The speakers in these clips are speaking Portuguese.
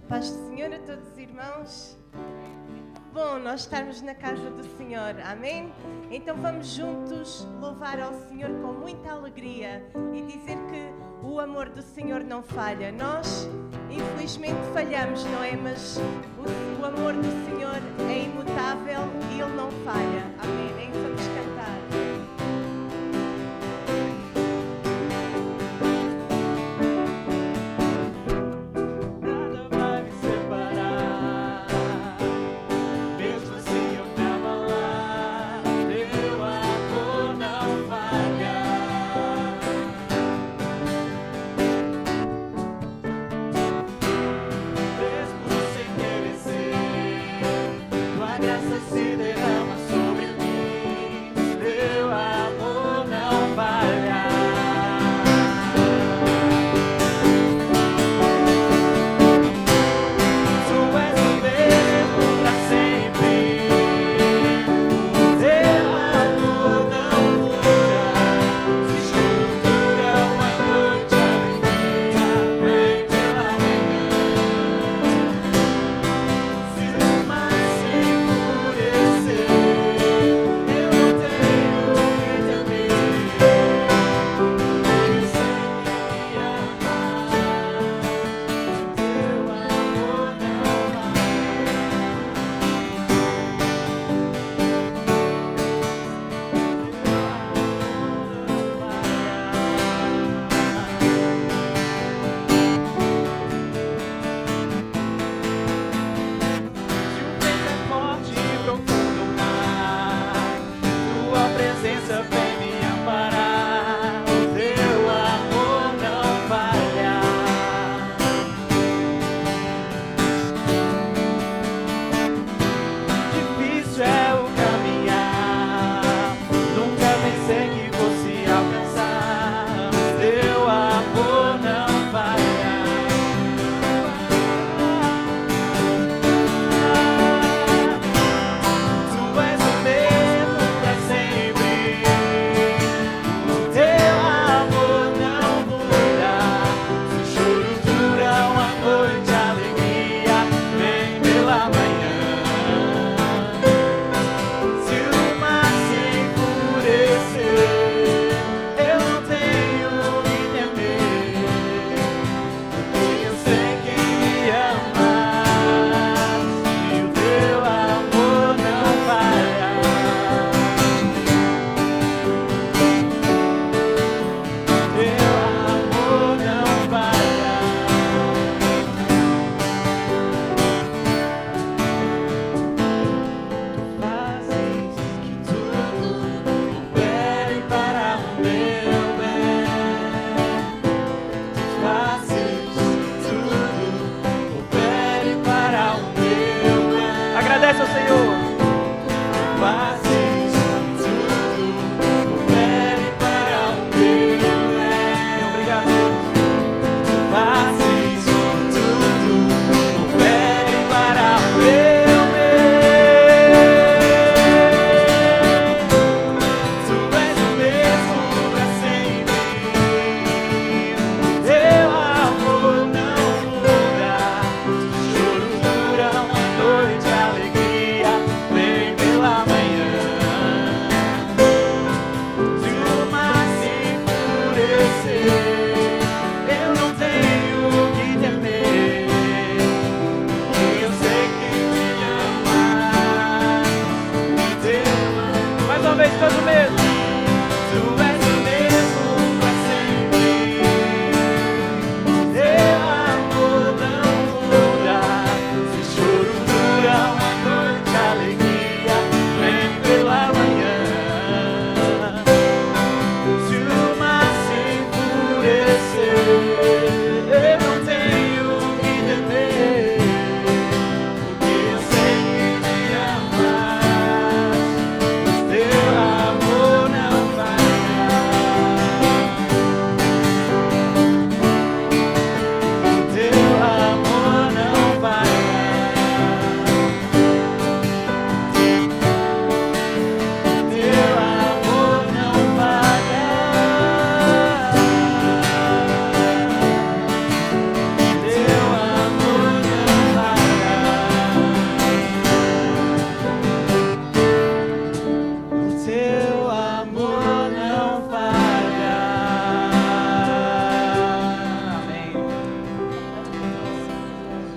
Paz do Senhor a todos os irmãos. Bom, nós estarmos na casa do Senhor, amém? Então vamos juntos louvar ao Senhor com muita alegria e dizer que o amor do Senhor não falha. Nós, infelizmente, falhamos, não é? Mas o amor do Senhor é imutável e Ele não falha, amém? Então vamos cantar. Se derrama sobre mim.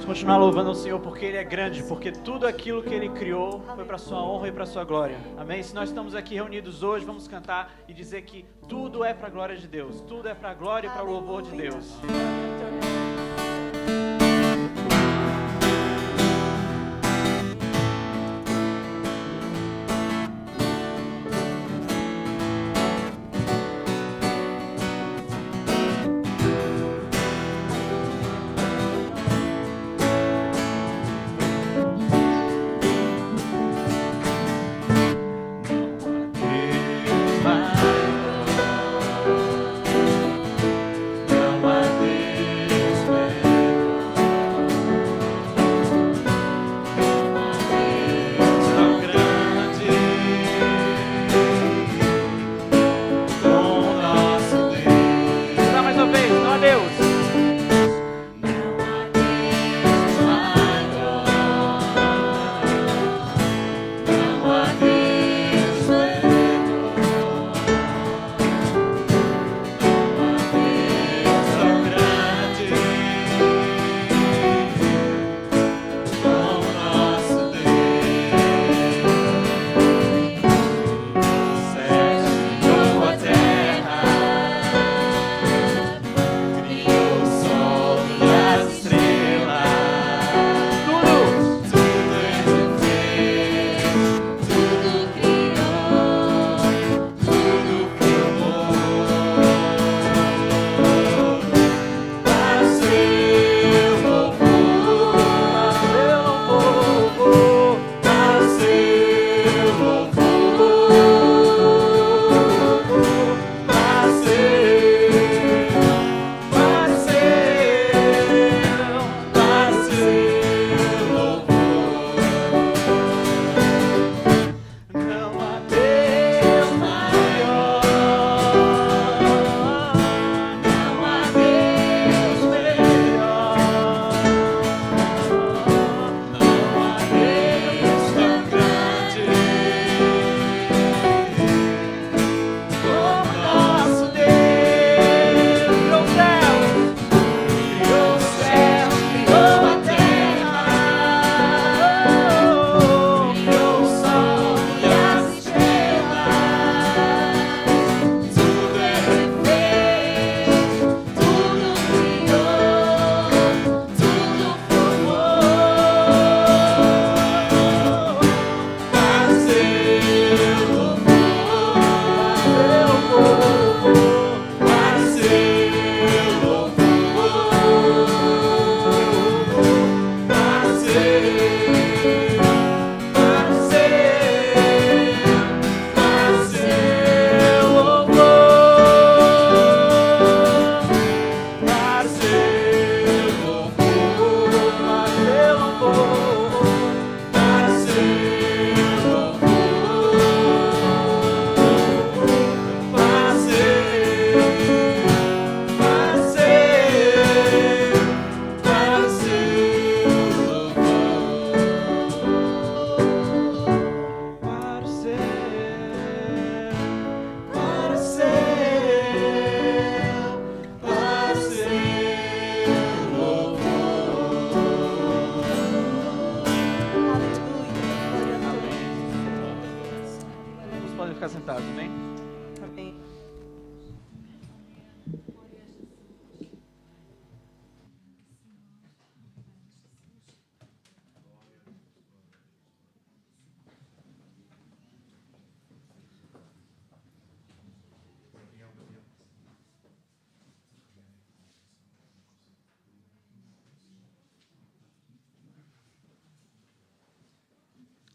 continuar louvando ao Senhor porque Ele é grande, porque tudo aquilo que Ele criou foi para a sua honra e para a sua glória. Amém? Se nós estamos aqui reunidos hoje, vamos cantar e dizer que tudo é para a glória de Deus, tudo é para a glória e para o louvor de Deus.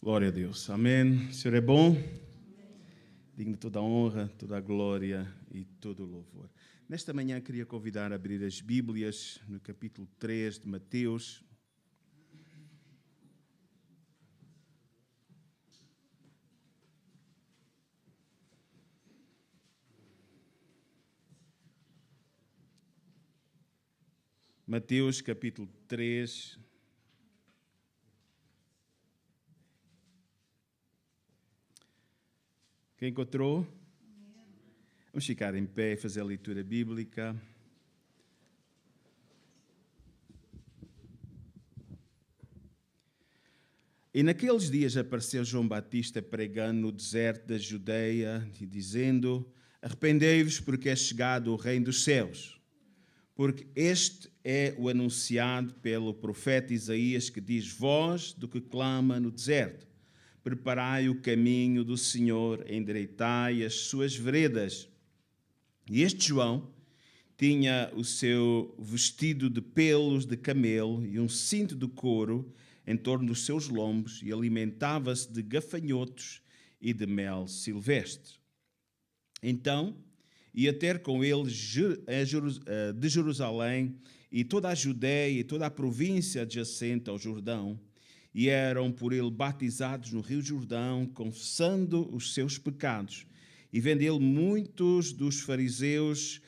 Glória a Deus. Amém. O Senhor é bom, digno de toda a honra, toda a glória e todo o louvor. Nesta manhã queria convidar a abrir as Bíblias no capítulo 3 de Mateus. Mateus capítulo 3. Quem encontrou? Vamos ficar em pé e fazer a leitura bíblica. E naqueles dias apareceu João Batista pregando no deserto da Judeia e dizendo: arrependei-vos, porque é chegado o reino dos céus. Porque este é o anunciado pelo profeta Isaías, que diz: voz do que clama no deserto, preparai o caminho do Senhor, endireitai as suas veredas. E este João tinha o seu vestido de pelos de camelo e um cinto de couro em torno dos seus lombos, e alimentava-se de gafanhotos e de mel silvestre. Então ia ter com ele de Jerusalém e toda a Judeia e toda a província adjacente ao Jordão, e eram por ele batizados no rio Jordão, confessando os seus pecados. E vendo ele muitos dos fariseus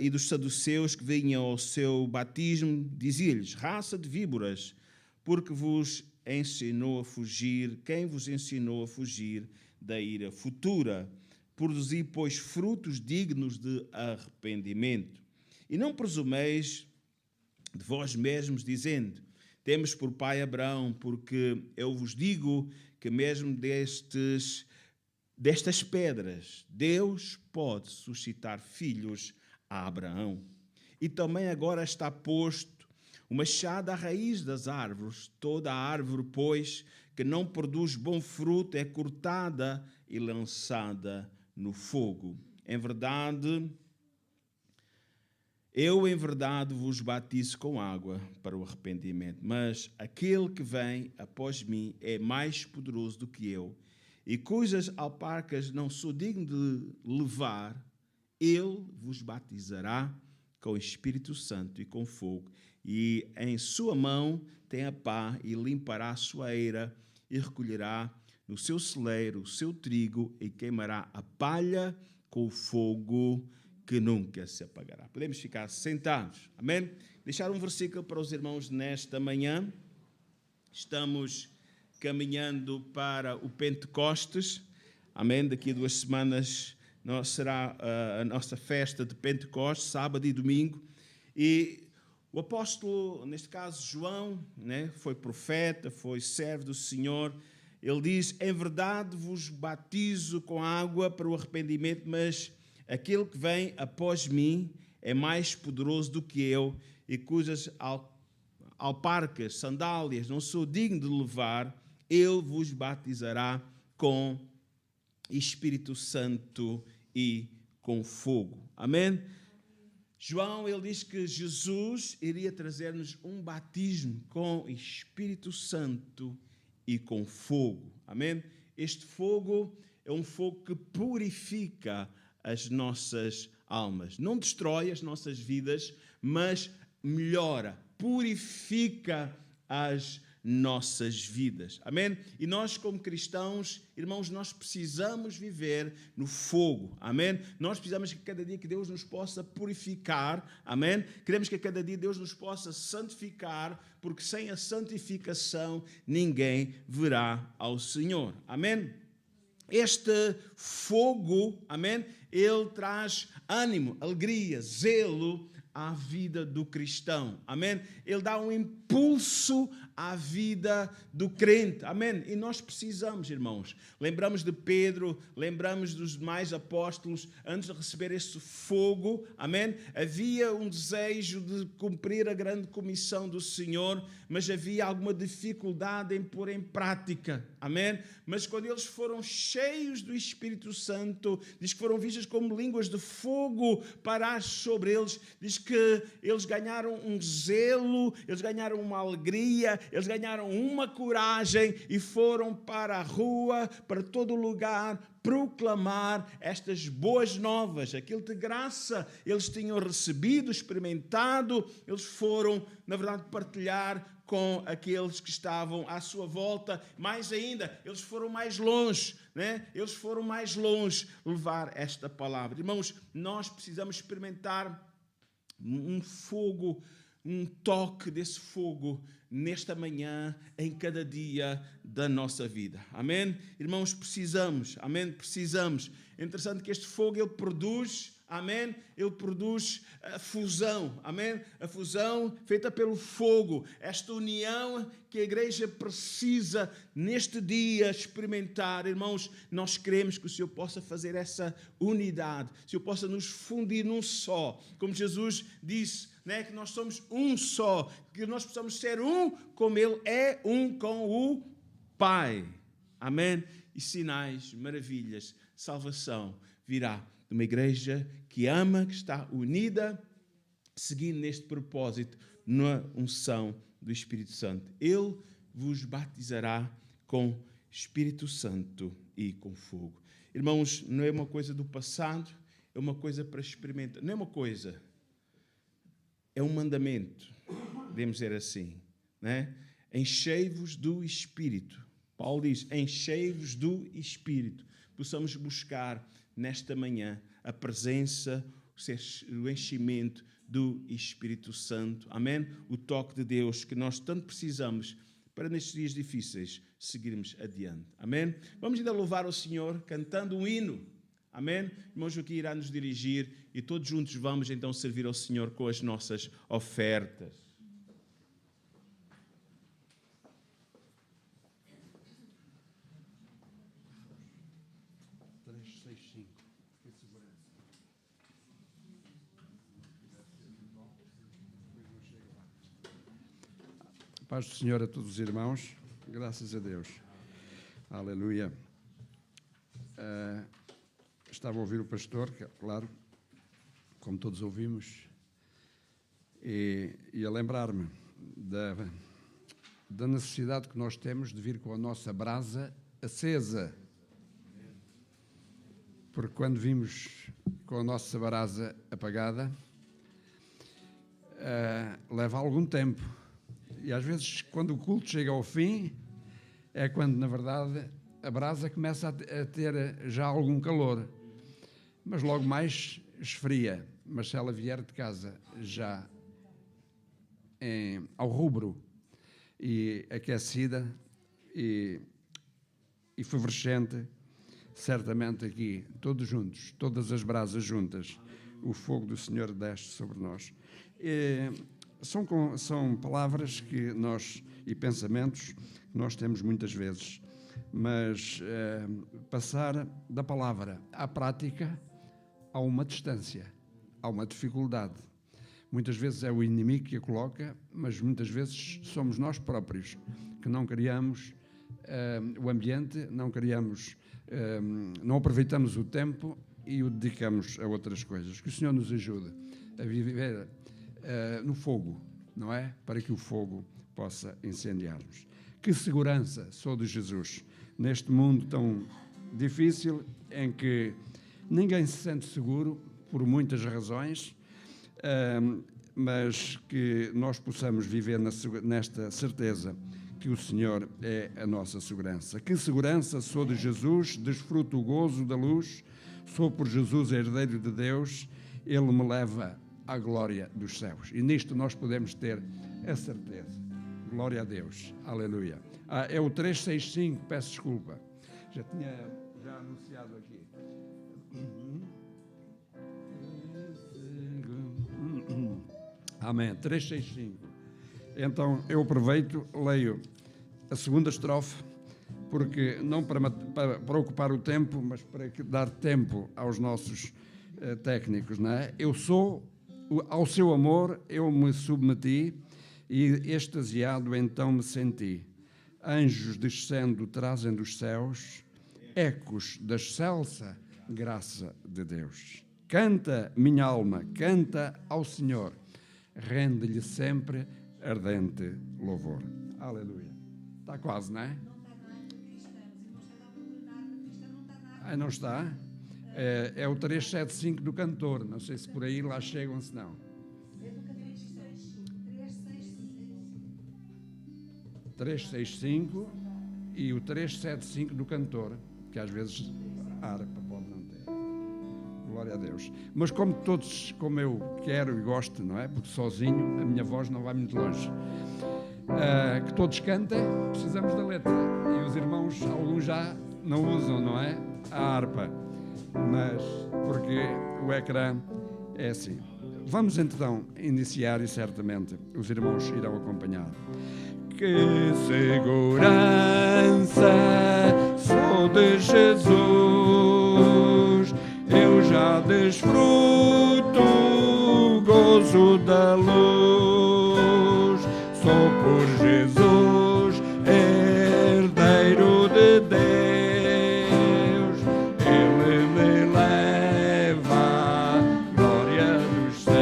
e dos saduceus que vinham ao seu batismo, dizia-lhes: raça de víboras, porque vos ensinou a fugir, quem vos ensinou a fugir da ira futura? Produzi, pois, frutos dignos de arrependimento. E não presumeis de vós mesmos, dizendo: temos por pai Abraão, porque eu vos digo que mesmo destas pedras Deus pode suscitar filhos a Abraão. E também agora está posto o machado à raiz das árvores. Toda a árvore, pois, que não produz bom fruto é cortada e lançada no fogo. Eu em verdade vos batizo com água para o arrependimento, mas aquele que vem após mim é mais poderoso do que eu, e cujas alparcas não sou digno de levar. Ele vos batizará com o Espírito Santo e com fogo, e em sua mão tem a pá, e limpará a sua eira, e recolherá no seu celeiro o seu trigo, e queimará a palha com o fogo que nunca se apagará. Podemos ficar sentados. Amém? Deixar um versículo para os irmãos nesta manhã. Estamos caminhando para o Pentecostes. Amém? Daqui a 2 semanas será a nossa festa de Pentecostes, sábado e domingo. E o apóstolo, neste caso João, foi profeta, foi servo do Senhor. Ele diz: em verdade vos batizo com água para o arrependimento, mas aquele que vem após mim é mais poderoso do que eu, e cujas alparcas, sandálias, não sou digno de levar. Ele vos batizará com Espírito Santo e com fogo. Amém? João, ele diz que Jesus iria trazer-nos um batismo com Espírito Santo e com fogo. Amém? Este fogo é um fogo que purifica as nossas almas. Não destrói as nossas vidas, mas melhora, purifica as nossas vidas. Amém? E nós, como cristãos, irmãos, nós precisamos viver no fogo. Amém? Nós precisamos que cada dia que Deus nos possa purificar. Amém? Queremos que cada dia Deus nos possa santificar, porque sem a santificação ninguém verá ao Senhor. Amém? Este fogo, amém, ele traz ânimo, alegria, zelo à vida do cristão. Amém? Ele dá um impulso à vida do crente. Amém? E nós precisamos, irmãos. Lembramos de Pedro, lembramos dos demais apóstolos, antes de receber esse fogo. Amém? Havia um desejo de cumprir a grande comissão do Senhor, mas havia alguma dificuldade em pôr em prática. Amém? Mas quando eles foram cheios do Espírito Santo, diz que foram vistos como línguas de fogo parar sobre eles. Diz que eles ganharam um zelo, eles ganharam uma alegria, eles ganharam uma coragem e foram para a rua, para todo lugar, proclamar estas boas novas, aquilo de graça eles tinham recebido, experimentado. Eles foram, na verdade, partilhar com aqueles que estavam à sua volta. Mais ainda, eles foram mais longe, Eles foram mais longe levar esta palavra. Irmãos, nós precisamos experimentar um fogo, um toque desse fogo nesta manhã, em cada dia da nossa vida. Amém? Irmãos, precisamos. Amém? Precisamos. É interessante que este fogo, ele produz, Amém? Ele produz a fusão, amém? A fusão feita pelo fogo, esta união que a igreja precisa neste dia experimentar. Irmãos, nós queremos que o Senhor possa fazer essa unidade, que o Senhor possa nos fundir num só, como Jesus disse, né? Que nós somos um só, que nós possamos ser um como Ele é um com o Pai. Amém? E sinais, maravilhas, salvação virá de uma igreja que ama, que está unida, seguindo neste propósito, na unção do Espírito Santo. Ele vos batizará com Espírito Santo e com fogo. Irmãos, não é uma coisa do passado, é uma coisa para experimentar. Não é uma coisa, é um mandamento, podemos dizer assim, né? Enchei-vos do Espírito. Paulo diz, enchei-vos do Espírito. Possamos buscar nesta manhã a presença, o enchimento do Espírito Santo. Amém? O toque de Deus que nós tanto precisamos para nestes dias difíceis seguirmos adiante. Amém? Vamos ainda louvar o Senhor cantando um hino. Amém? Irmão Joaquim irá nos dirigir e todos juntos vamos então servir ao Senhor com as nossas ofertas. Paz do Senhor a todos os irmãos, graças a Deus. Aleluia. Estava a ouvir o pastor, claro, como todos ouvimos, e a lembrar-me da necessidade que nós temos de vir com a nossa brasa acesa. Porque quando vimos com a nossa brasa apagada, leva algum tempo. E às vezes, quando o culto chega ao fim, é quando, na verdade, a brasa começa a ter já algum calor. Mas logo mais esfria. Mas se ela vier de casa já ao rubro e aquecida e fervescente, certamente aqui, todos juntos, todas as brasas juntas, o fogo do Senhor desce sobre nós. São palavras que nós, e pensamentos que nós temos muitas vezes, mas passar da palavra à prática há uma distância, há uma dificuldade. Muitas vezes é o inimigo que a coloca, mas muitas vezes somos nós próprios que não criamos o ambiente, não criamos, não aproveitamos o tempo e o dedicamos a outras coisas. Que o Senhor nos ajude a viver no fogo, não é? Para que o fogo possa incendiar-nos. Que segurança sou de Jesus neste mundo tão difícil em que ninguém se sente seguro por muitas razões, mas que nós possamos viver nesta certeza que o Senhor é a nossa segurança. Que segurança sou de Jesus, desfruto o gozo da luz, sou por Jesus herdeiro de Deus, Ele me leva à glória dos céus. E nisto nós podemos ter a certeza. Glória a Deus. Aleluia. É o 365, peço desculpa. Já tinha anunciado aqui. Amém. 365. Então eu aproveito, leio a segunda estrofe, porque não para ocupar o tempo, mas para dar tempo aos nossos técnicos, não é? Ao seu amor eu me submeti e extasiado então me senti. Anjos descendo trazem dos céus ecos da excelsa graça de Deus. Canta, minha alma, canta ao Senhor, rende-lhe sempre ardente louvor. Aleluia. Está quase, não é? Não está? É o 375 do cantor. Não sei se por aí lá chegam, se não. 365 e o 375 do cantor, que às vezes a harpa pode não ter. Glória a Deus. Mas como eu quero e gosto, não é? Porque sozinho a minha voz não vai muito longe. Que todos cantem, precisamos da letra. E os irmãos, alguns já não usam, não é? A harpa. Mas porque o ecrã é assim. Vamos então iniciar e certamente os irmãos irão acompanhar. Que segurança sou de Jesus, eu já desfruto o gozo da luz. Sou por Jesus herdeiro de Deus, Ele me leva à glória dos céus.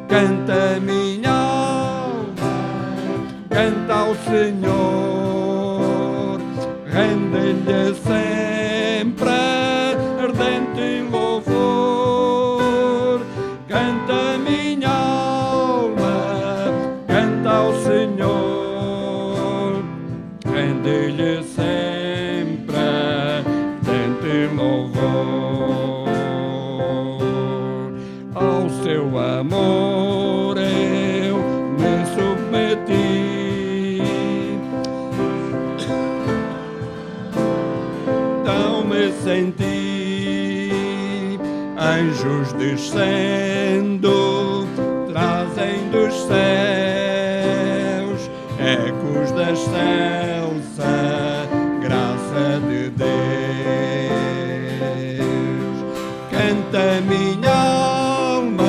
Canta minha alma, canta ao Senhor, rende-lhe sempre ardente louvor. Canta minha alma, canta ao Senhor, rende-lhe sempre ardente louvor. Ao seu amor eu me submeti, tão me senti. Anjos descendo, trazem dos céus ecos da excelsa graça de Deus. Canta minha alma,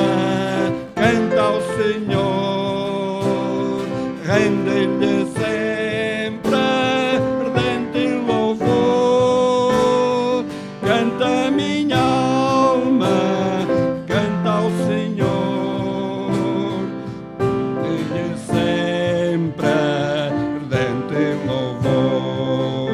canta ao Senhor, rende-lhe sempre ardente louvor. Canta minha alma, canta ao Senhor, rende-lhe sempre ardente louvor.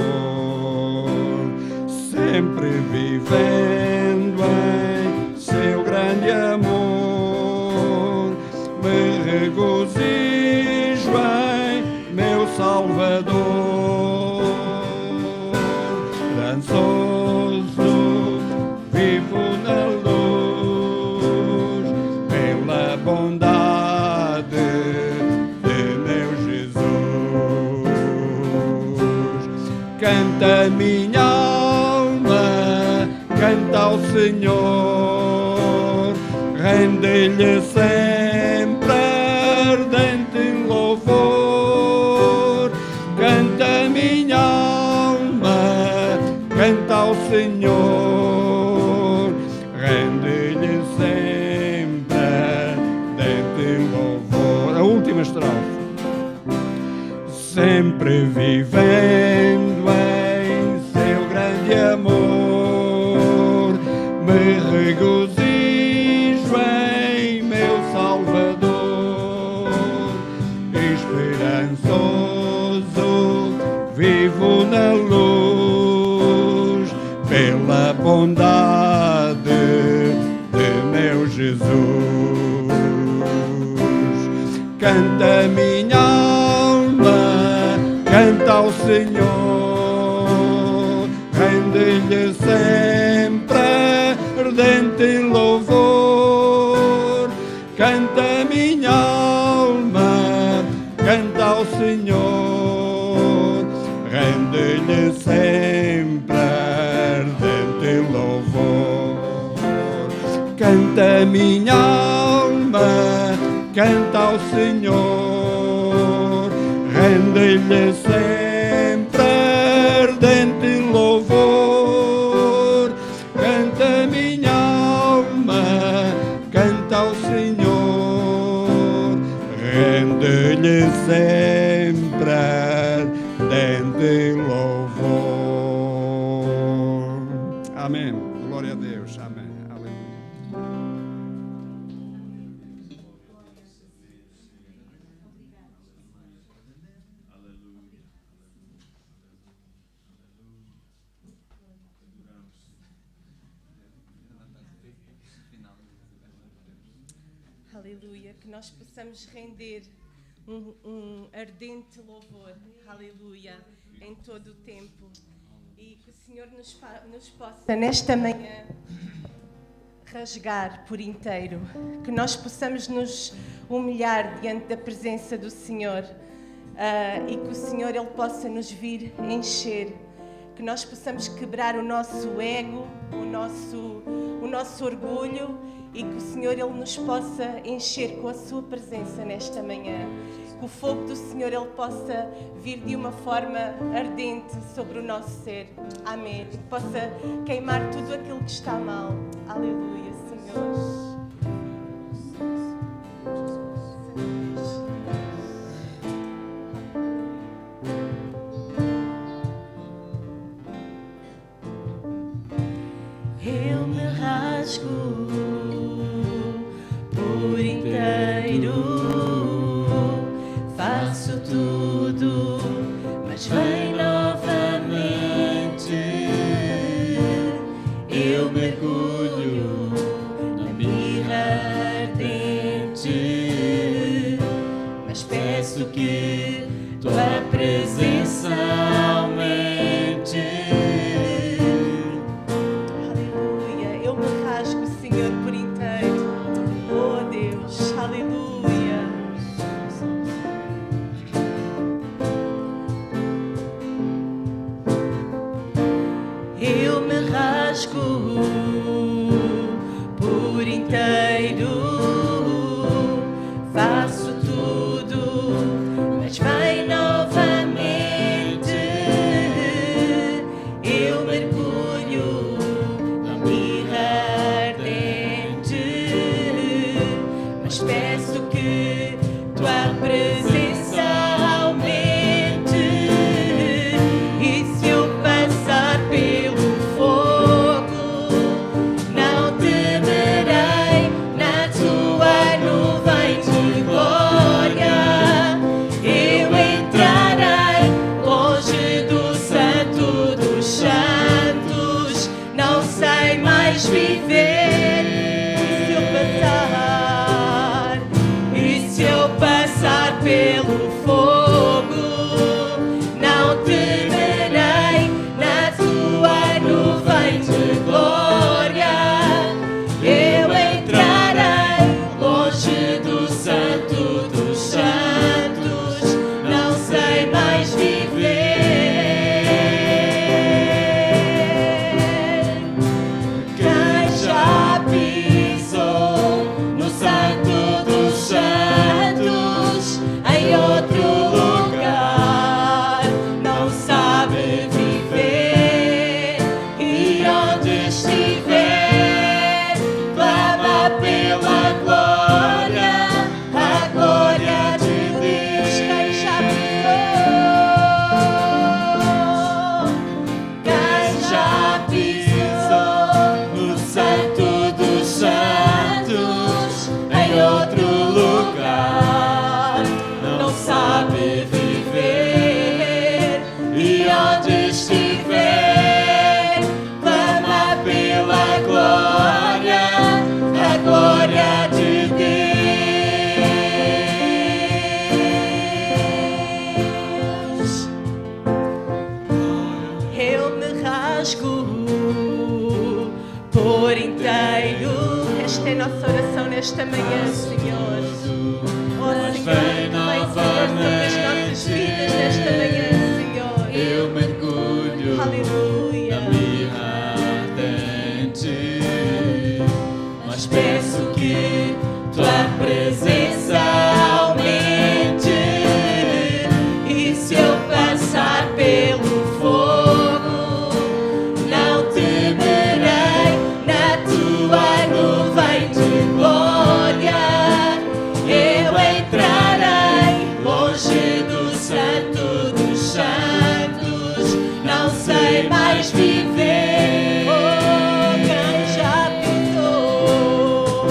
Sempre vivendo em seu grande amor, me regozijo em meu Salvador. Dançoso vivo na luz, pela bondade de meu Jesus. Canta minha alma, canta ao Senhor, rende-lhe sempre ardente louvor. Canta minha alma, canta ao Senhor, rende-lhe sempre ardente louvor. A última estrofe. Sempre vivendo em seu grande amor, me regozijo em meu Salvador. Esperançoso vivo na luz, pela bondade de meu Jesus. Canta minha alma, canta ao Senhor, rende-lhe sempre ardente louvor. Canta minha alma, canta ao Senhor, rende-lhe sempre ardente louvor. Canta minha alma, canta ao Senhor, rende-lhe sempre ardente louvor. Canta minha alma, canta ao Senhor, rende-lhe sempre ardente louvor. Amém. Glória a Deus. Amém. Aleluia. Aleluia, que nós possamos render um ardente louvor, aleluia, em todo o tempo. E que o Senhor nos possa, nesta manhã, rasgar por inteiro. Que nós possamos nos humilhar diante da presença do Senhor e que o Senhor Ele possa nos vir encher que nós possamos quebrar o nosso ego, o nosso orgulho e que o Senhor Ele nos possa encher com a sua presença nesta manhã. Que o fogo do Senhor Ele possa vir de uma forma ardente sobre o nosso ser. Amém. Que possa queimar tudo aquilo que está mal. Aleluia, Senhor. Eu me rasgo por inteiro, faço tudo, mas vem novamente. Eu mergulho na mirra ardente, mas peço que tua presença aumente. Por inteiro, faço tudo, mas vai novamente. Eu mergulho na mirra ardente, mas peço que tua presença aumente. E se eu passar pelo pelo fogo, não temerei, na tua nuvem de glória eu entrarei, longe do santo dos santos, não sei mais viver. Quem já pisou no santo dos santos, em outro lugar, não sabe viver, e onde estiver, clama pela glória, a glória de Deus. Quem já pisou no santo dos santos, em outro lugar, sabe viver, e onde estiver, clama pela glória, a glória de Deus. Eu me rasgo por inteiro. Esta é a nossa oração nesta manhã, Senhor. Oh, Senhor, vem sobre as nossas vidas nesta manhã, Senhor. Eu mergulho, aleluia, na mirra ardente, mas peço que tua presença aumente. E se eu passar pelo fogo, não temerei, na tua nuvem de glória eu entrarei, longe do santo dos santos, não sei mais viver. Oh, quem já pisou,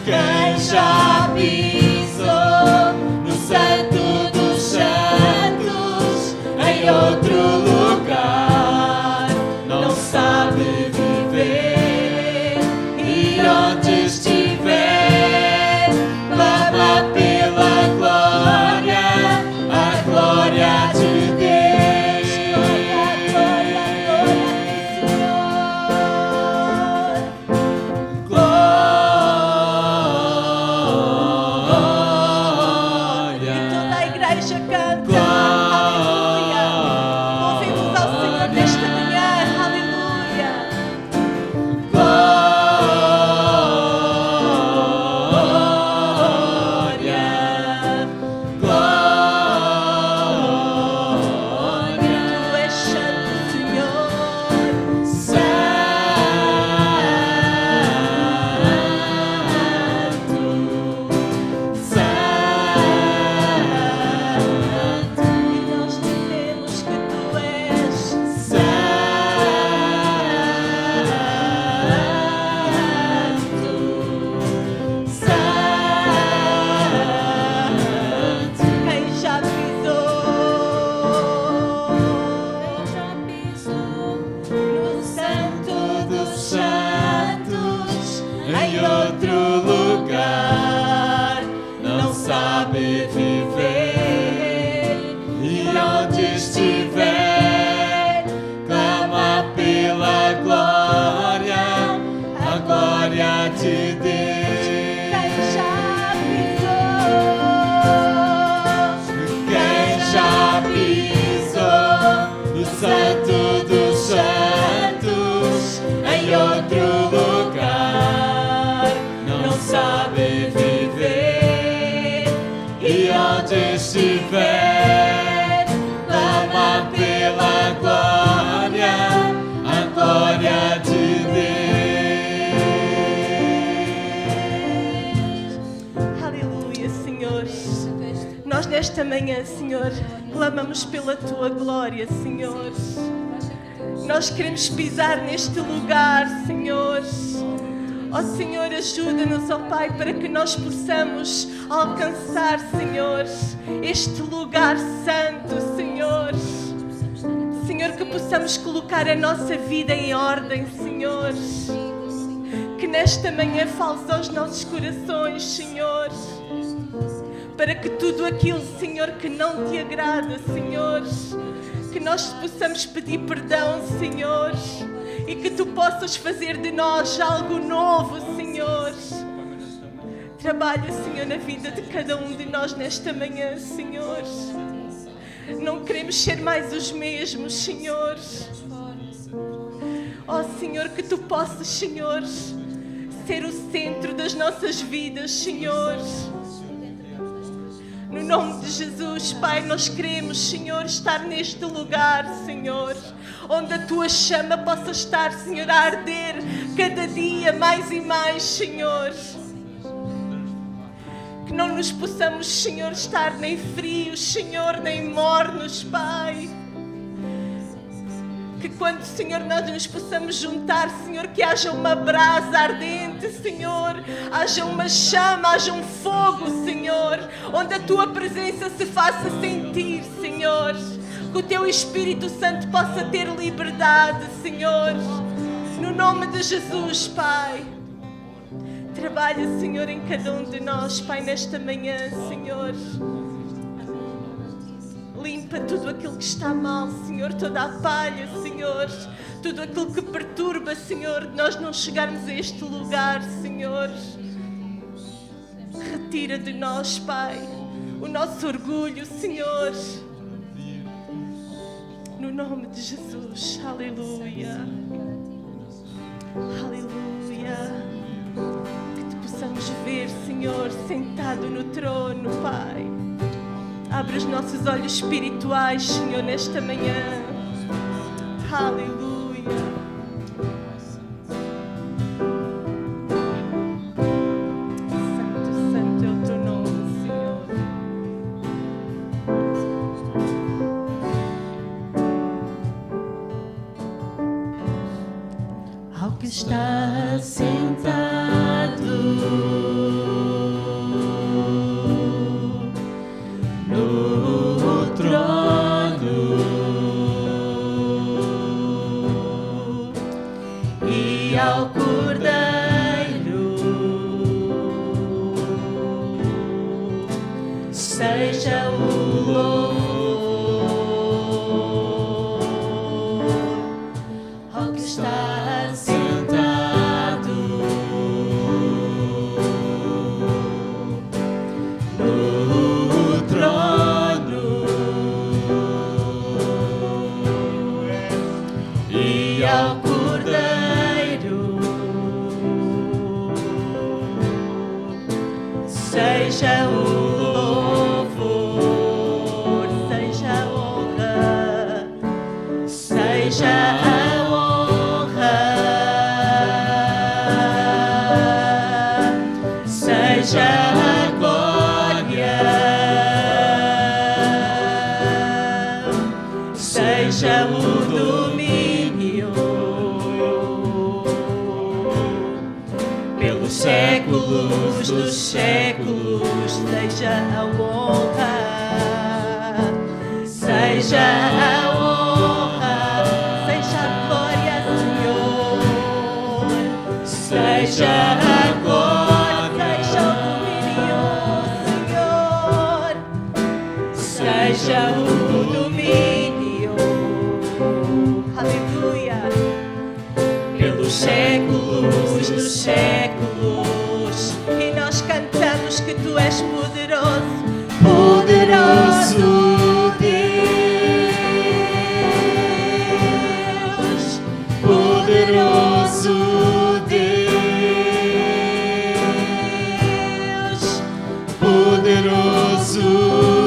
quem já pisou no santo dos santos, em outro lugar, não sabe viver, e onde estiver, clama pela glória, a glória de Deus. Glória, glória, glória do Senhor. onde estiver, clama pela glória, a glória de Deus. Aleluia, Senhor. Nós nesta manhã, Senhor, clamamos pela Tua glória, Senhor. Nós queremos pisar neste lugar, Senhor. Ó Senhor, ajuda-nos, ó Pai, para que nós possamos alcançar, Senhor, este lugar santo, Senhor. Senhor, que possamos colocar a nossa vida em ordem, Senhor. Que nesta manhã fales aos nossos corações, Senhor. Para que tudo aquilo, Senhor, que não te agrada, Senhor, que nós possamos pedir perdão, Senhor, e que Tu possas fazer de nós algo novo, Senhor. Trabalha, Senhor, na vida de cada um de nós nesta manhã, Senhor. Não queremos ser mais os mesmos, Senhor. Ó Senhor, que Tu possas, Senhor, ser o centro das nossas vidas, Senhor. No nome de Jesus, Pai, nós queremos, Senhor, estar neste lugar, Senhor, onde a Tua chama possa estar, Senhor, a arder cada dia mais e mais, Senhor. Que não nos possamos, Senhor, estar nem frios, Senhor, nem mornos, Pai. Que quando, Senhor, nós nos possamos juntar, Senhor, que haja uma brasa ardente, Senhor, haja uma chama, haja um fogo, Senhor, onde a Tua presença se faça sentir, Senhor. Que o Teu Espírito Santo possa ter liberdade, Senhor. No nome de Jesus, Pai. Trabalha, Senhor, em cada um de nós, Pai, nesta manhã, Senhor. Limpa tudo aquilo que está mal, Senhor, toda a palha, Senhor, tudo aquilo que perturba, Senhor, de nós não chegarmos a este lugar, Senhor. Retira de nós, Pai, o nosso orgulho, Senhor. No nome de Jesus, aleluia. Aleluia. Que Te possamos ver, Senhor, sentado no trono, Pai. Abre os nossos olhos espirituais, Senhor, nesta manhã. Aleluia. Santo, santo é o Teu nome, Senhor. Ao que está sentado no trono e ao Cordeiro seja o louvor. Ao que está sentado no trono e ao Cordeiro seja o louvor, seja a honra, seja a honra, seja a glória, seja o domínio pelos séculos dos séculos, seja a honra, seja a honra, seja a glória, Senhor, seja a glória, seja o domínio, Senhor, seja o domínio, aleluia, pelos séculos dos séculos. E nós cantamos que Tu és poderoso, poderoso Deus, poderoso Deus, poderoso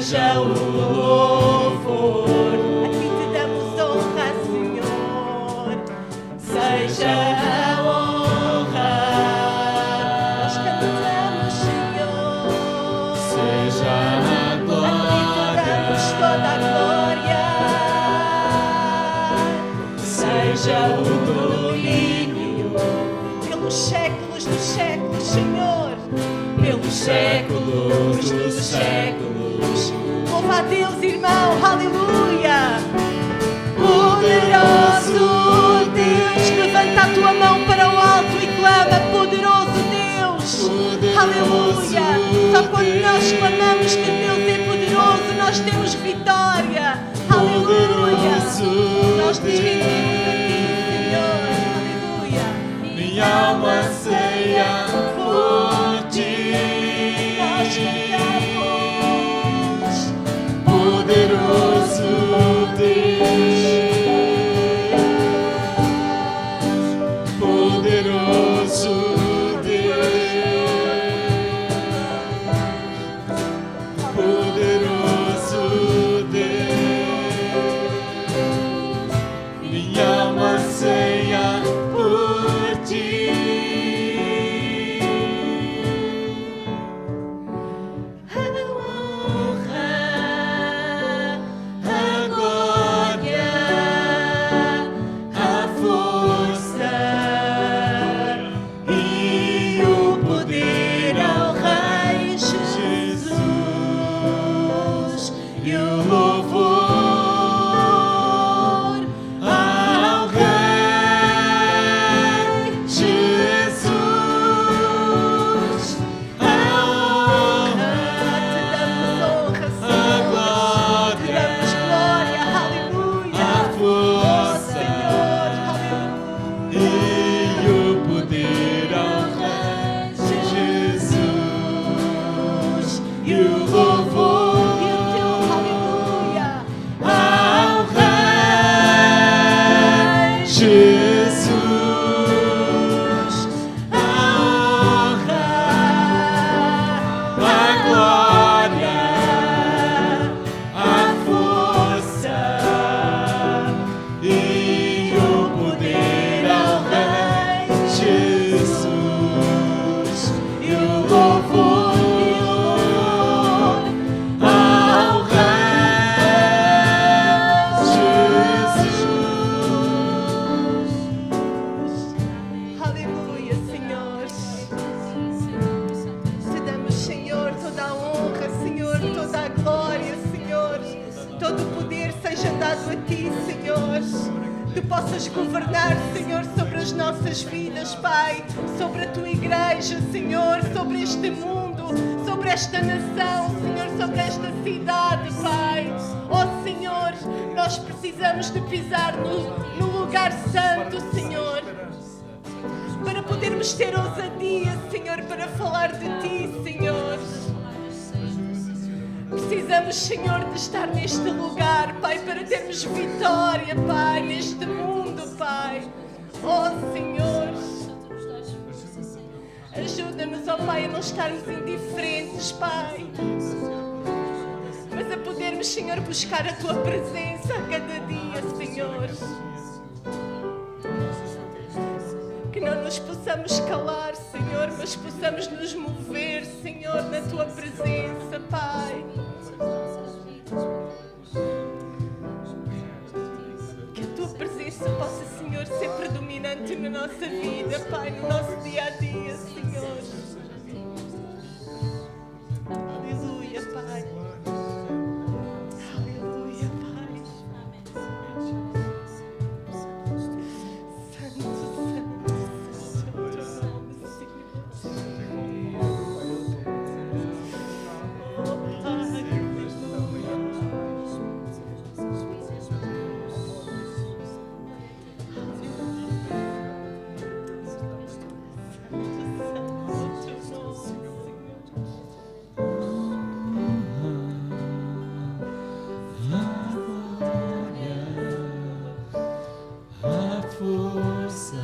seja o louvor. A ti te damos honra, Senhor. Seja a honra. Nós cantamos, Senhor. Seja a A ti te damos toda a glória. seja o domínio Pelos séculos dos séculos, Senhor. pelos séculos dos séculos. Louva a Deus, irmão. Aleluia. Poderoso Deus, Levanta a tua mão para o alto e clama, poderoso Deus. Aleluia. Só quando nós clamamos que Deus é poderoso, nós temos vitória. Aleluia. Nós nos rendimos a ti, Senhor. Aleluia. minha alma anseia por ti. Nós cantamos. Poderoso Deus, poderoso Deus, poderoso Deus, minha alma anseia por ti. A honra, a glória, a força e o poder ao Rei Jesus e o louvor ao Rei Jesus. A honra, Te damos honra, a Senhor. Te glória, damos glória. Aleluia. a força Senhor. e o poder ao Rei Jesus e o louvor E o teu aleluia. ao Rei Jesus. A honra, a glória, a força e o poder ao Rei Jesus e o louvor ao Rei Jesus. Aleluia, Senhor. Te damos, Senhor, toda a honra, Senhor, toda a glória, Senhor. Todo o poder seja dado a ti, Senhor. Tu possas governar, Senhor, sobre as nossas vidas, Pai, sobre a tua igreja, Senhor, sobre este mundo, sobre esta nação, Senhor, sobre esta cidade, Pai. Oh, Senhor, nós precisamos de pisar no lugar santo, Senhor, para podermos ter ousadia, Senhor, para falar de Ti, Senhor. Precisamos, Senhor, de estar neste lugar, Pai, para termos vitória, Pai, neste mundo, Pai. Oh, Senhor, ajuda-nos, oh Pai, a não estarmos indiferentes, Pai, mas a podermos, Senhor, buscar a Tua presença a cada dia, Senhor. Que não nos possamos calar, Senhor, mas possamos nos mover, Senhor, na Tua presença, Pai. Que a Tua presença possa, Senhor, ser predominante na nossa vida, Pai, no nosso dia a dia, Senhor. Aleluia, Pai. Aleluia, Pai. Santo, santo, santo, Senhor. Oh, Pai. A força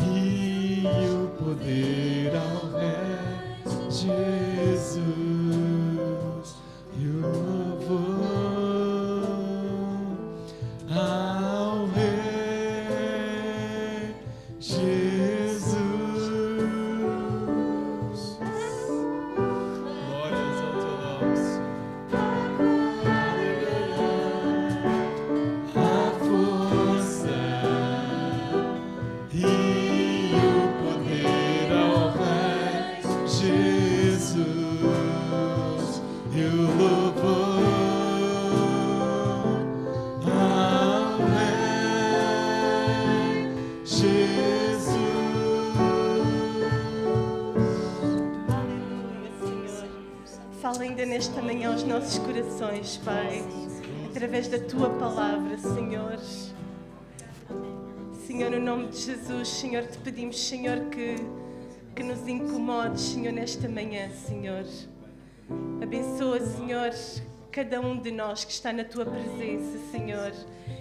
e o poder ao Rei Jesus. Jesus e o louvor. Amém, Jesus. Aleluia, Senhor. Fala ainda nesta manhã aos nossos corações, Pai, através da Tua palavra, Senhor. Senhor, no nome de Jesus, Senhor, te pedimos, Senhor, que nos incomodes, Senhor, nesta manhã, Senhor. Abençoa, Senhor, cada um de nós que está na Tua presença, Senhor,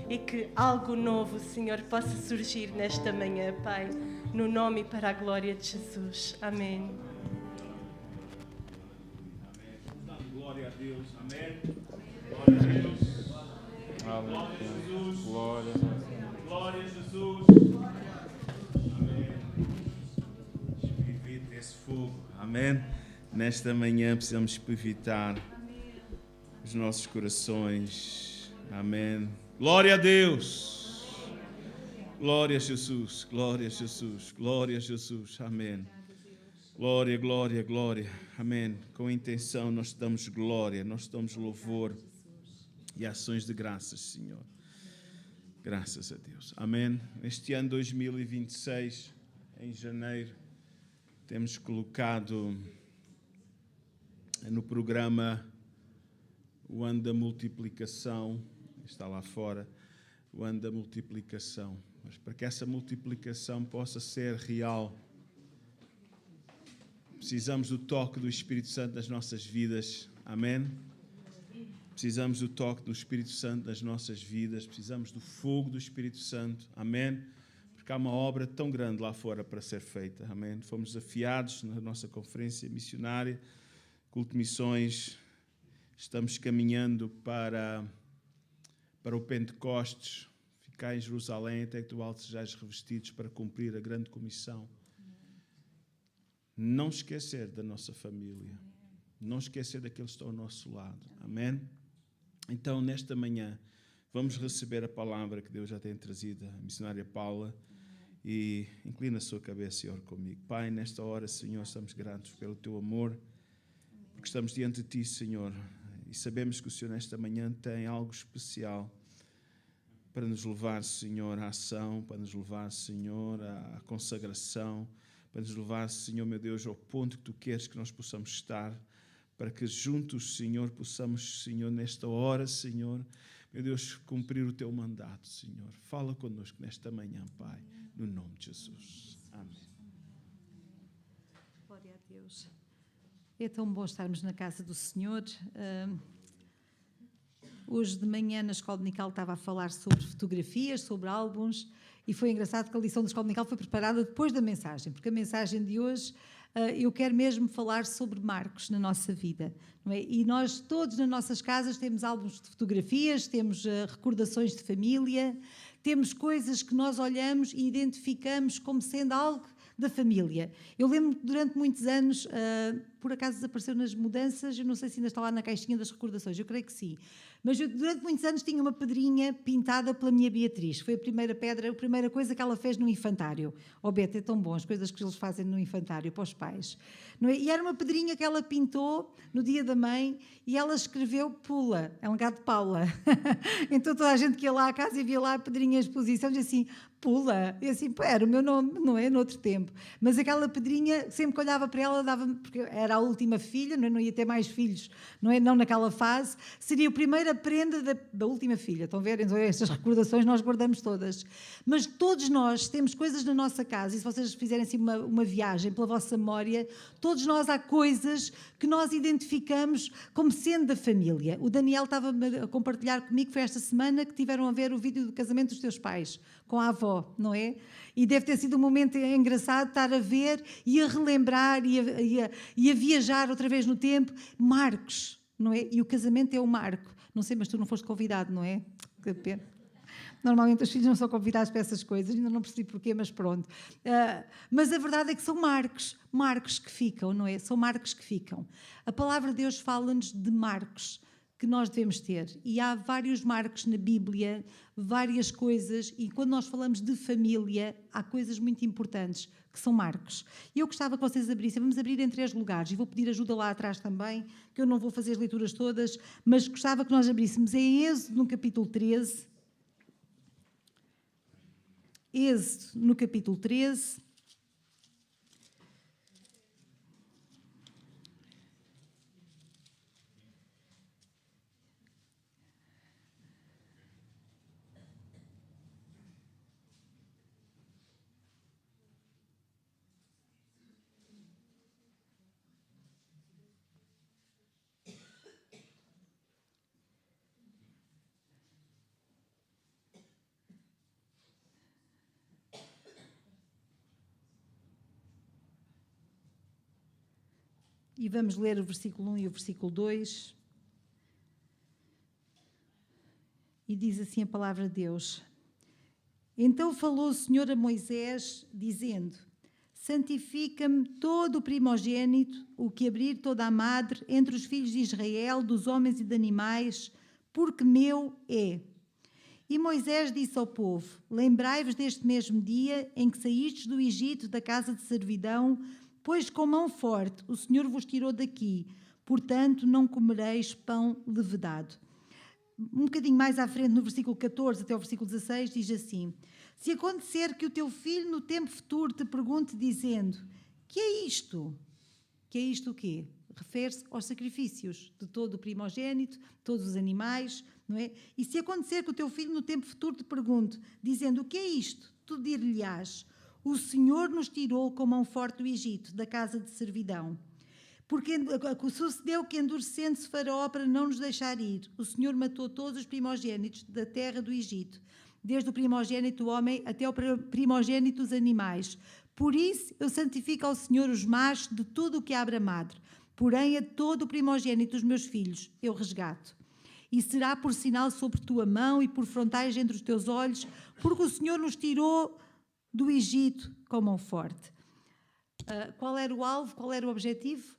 e que algo novo, Senhor, possa surgir nesta manhã, Pai, no nome e para a glória de Jesus. Amém. Glória a Deus, amém. Glória a Deus. Glória a Jesus. Glória a Jesus. Amém. Espivita esse fogo, amém. Nesta manhã precisamos espivitar os nossos corações, amém. Glória a Deus. Glória a Jesus, glória a Jesus, glória a Jesus, amém. Glória, glória, glória, amém. Com intenção nós te damos glória, nós te damos louvor e ações de graças, Senhor. Graças a Deus, amém. Este ano 2026, em janeiro, temos colocado no programa o ano da multiplicação, está lá fora, o ano da multiplicação. Mas para que essa multiplicação possa ser real, precisamos do toque do Espírito Santo nas nossas vidas, amém? Precisamos do toque do Espírito Santo nas nossas vidas, precisamos do fogo do Espírito Santo, amém? Porque há uma obra tão grande lá fora para ser feita, amém? Fomos desafiados na nossa conferência missionária, culto de missões, estamos caminhando para o Pentecostes, ficar em Jerusalém até que do alto sejais revestidos para cumprir a grande comissão. Não esquecer da nossa família, não esquecer daqueles que estão ao nosso lado, amém? Então, nesta manhã, vamos receber a palavra que Deus já tem trazido, a missionária Paula, e inclina a sua cabeça e ore comigo. Pai, nesta hora, Senhor, estamos gratos pelo Teu amor, porque estamos diante de Ti, Senhor, e sabemos que o Senhor nesta manhã tem algo especial para nos levar, Senhor, à ação, para nos levar, Senhor, à consagração, para nos levar, Senhor, meu Deus, ao ponto que Tu queres que nós possamos estar, para que juntos, Senhor, possamos, Senhor, nesta hora, Senhor, meu Deus, cumprir o Teu mandato, Senhor. Fala connosco nesta manhã, Pai, no nome de Jesus. Amém. Glória a Deus. É tão bom estarmos na casa do Senhor. Hoje de manhã na Escola Dominical estava a falar sobre fotografias, sobre álbuns, e foi engraçado que a lição da Escola Dominical foi preparada depois da mensagem, porque a mensagem de hoje eu quero mesmo falar sobre marcos na nossa vida, não é? E nós todos nas nossas casas temos álbuns de fotografias, temos recordações de família, temos coisas que nós olhamos e identificamos como sendo algo da família. Eu lembro que durante muitos anos, por acaso desapareceu nas mudanças, eu não sei se ainda está lá na caixinha das recordações, eu creio que sim. Mas eu, durante muitos anos, tinha uma pedrinha pintada pela minha Beatriz. Foi a primeira pedra, a primeira coisa que ela fez no infantário. Oh, Beto, é tão bom as coisas que eles fazem no infantário para os pais. Não é? E era uma pedrinha que ela pintou no dia da mãe e ela escreveu Pula, é um legado de Paula. Então toda a gente que ia lá à casa e via lá a pedrinha em exposição dizia assim, Pula. E assim, era o meu nome, não é? Noutro tempo. Mas aquela pedrinha, sempre que olhava para ela, dava-me, porque era a última filha, não ia ter mais filhos, não é? Não naquela fase, seria a primeira prenda da última filha. Estão a ver? Então, estas recordações nós guardamos todas. Mas todos nós temos coisas na nossa casa, e se vocês fizerem assim uma viagem pela vossa memória, todos nós há coisas que nós identificamos como sendo da família. O Daniel estava a compartilhar comigo, foi esta semana que tiveram a ver o vídeo do casamento dos teus pais, com a avó, não é? E deve ter sido um momento engraçado estar a ver e a relembrar e a viajar outra vez no tempo. Marcos, não é? E o casamento é o marco. Não sei, mas tu não foste convidado, não é? Que pena. Normalmente os filhos não são convidados para essas coisas, ainda não percebi porquê, mas pronto. Mas a verdade é que são marcos que ficam, não é? São marcos que ficam. A palavra de Deus fala-nos de marcos que nós devemos ter. E há vários marcos na Bíblia, várias coisas, e quando nós falamos de família, há coisas muito importantes que são marcos. Eu gostava que vocês abrissem, vamos abrir em 3 lugares, e vou pedir ajuda lá atrás também, que eu não vou fazer as leituras todas, mas gostava que nós abríssemos em Êxodo, no capítulo 13. Êxodo, no capítulo 13. E vamos ler o versículo 1 e o versículo 2. E diz assim a palavra de Deus. Então falou o Senhor a Moisés, dizendo: santifica-me todo o primogênito, o que abrir toda a madre, entre os filhos de Israel, dos homens e de animais, porque meu é. E Moisés disse ao povo: lembrai-vos deste mesmo dia em que saístes do Egito, da casa de servidão, pois com mão forte o Senhor vos tirou daqui, portanto não comereis pão levedado. Um bocadinho mais à frente, no versículo 14 até o versículo 16, diz assim: se acontecer que o teu filho no tempo futuro te pergunte dizendo: que é isto? Que é isto o quê? Refere-se aos sacrifícios de todo o primogênito, todos os animais, não é? E se acontecer que o teu filho no tempo futuro te pergunte dizendo: o que é isto? Tu dir-lhe-ás: o Senhor nos tirou com mão forte do Egito, da casa de servidão. Porque sucedeu que, endurecendo-se Faraó para não nos deixar ir, o Senhor matou todos os primogênitos da terra do Egito, desde o primogênito do homem até o primogênito dos animais. Por isso eu santifico ao Senhor os machos de tudo o que abre a madre, porém a todo o primogênito dos meus filhos eu resgato. E será por sinal sobre tua mão e por frontais entre os teus olhos, porque o Senhor nos tirou do Egito com mão forte. Qual era o alvo? Qual era o objetivo?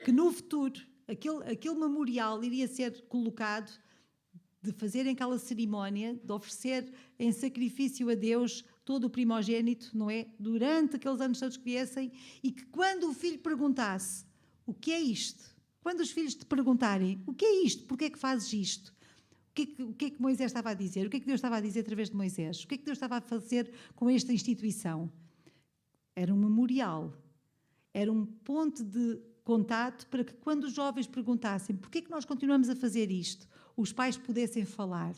Que no futuro, aquele memorial iria ser colocado, de fazerem aquela cerimónia, de oferecer em sacrifício a Deus todo o primogênito, não é? Durante aqueles anos todos que viessem, e que quando o filho perguntasse: o que é isto? Quando os filhos te perguntarem: o que é isto? Porquê é que fazes isto? O que é que Moisés estava a dizer? O que é que Deus estava a dizer através de Moisés? O que é que Deus estava a fazer com esta instituição? Era um memorial. Era um ponto de contato para que, quando os jovens perguntassem: porquê é que nós continuamos a fazer isto? Os pais pudessem falar: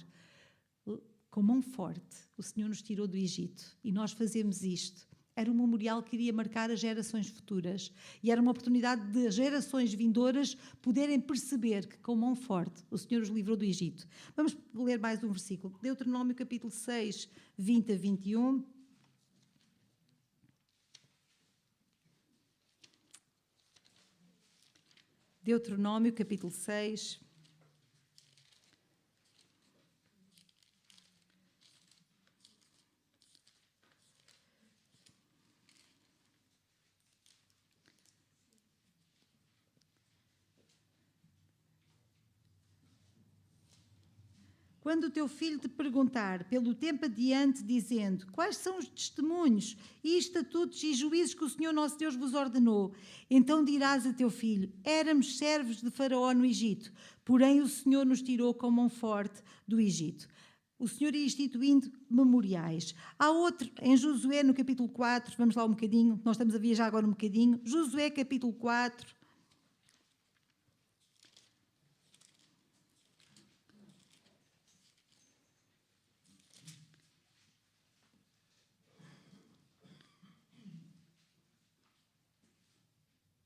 com mão forte o Senhor nos tirou do Egito e nós fazemos isto. Era um memorial que iria marcar as gerações futuras e era uma oportunidade de gerações vindouras poderem perceber que, com mão forte, o Senhor os livrou do Egito. Vamos ler mais um versículo. Deuteronômio capítulo 6, 20 a 21. Deuteronômio capítulo 6. Quando o teu filho te perguntar pelo tempo adiante, dizendo: quais são os testemunhos e estatutos e juízos que o Senhor nosso Deus vos ordenou, então dirás a teu filho: éramos servos de Faraó no Egito, porém o Senhor nos tirou com mão forte do Egito. O Senhor ia instituindo memoriais. Há outro, em Josué, no capítulo 4, vamos lá um bocadinho, nós estamos a viajar agora um bocadinho. Josué, capítulo 4.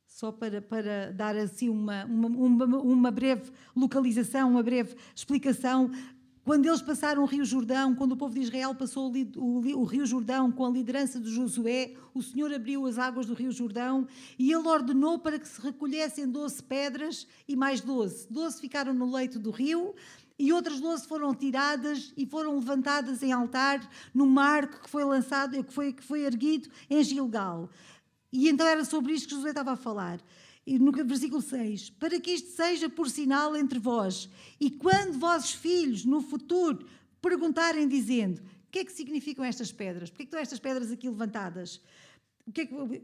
Só para dar assim uma breve localização, uma breve explicação. Quando eles passaram o Rio Jordão, quando o povo de Israel passou o Rio Jordão com a liderança de Josué, o Senhor abriu as águas do Rio Jordão e ele ordenou para que se recolhessem 12 pedras e mais 12. 12 ficaram no leito do rio e outras 12 foram tiradas e foram levantadas em altar num marco que foi lançado, que foi erguido em Gilgal. E então era sobre isto que Josué estava a falar. E no versículo 6, para que isto seja por sinal entre vós, e quando vossos filhos no futuro perguntarem dizendo, o que é que significam estas pedras? Porquê é que estão estas pedras aqui levantadas?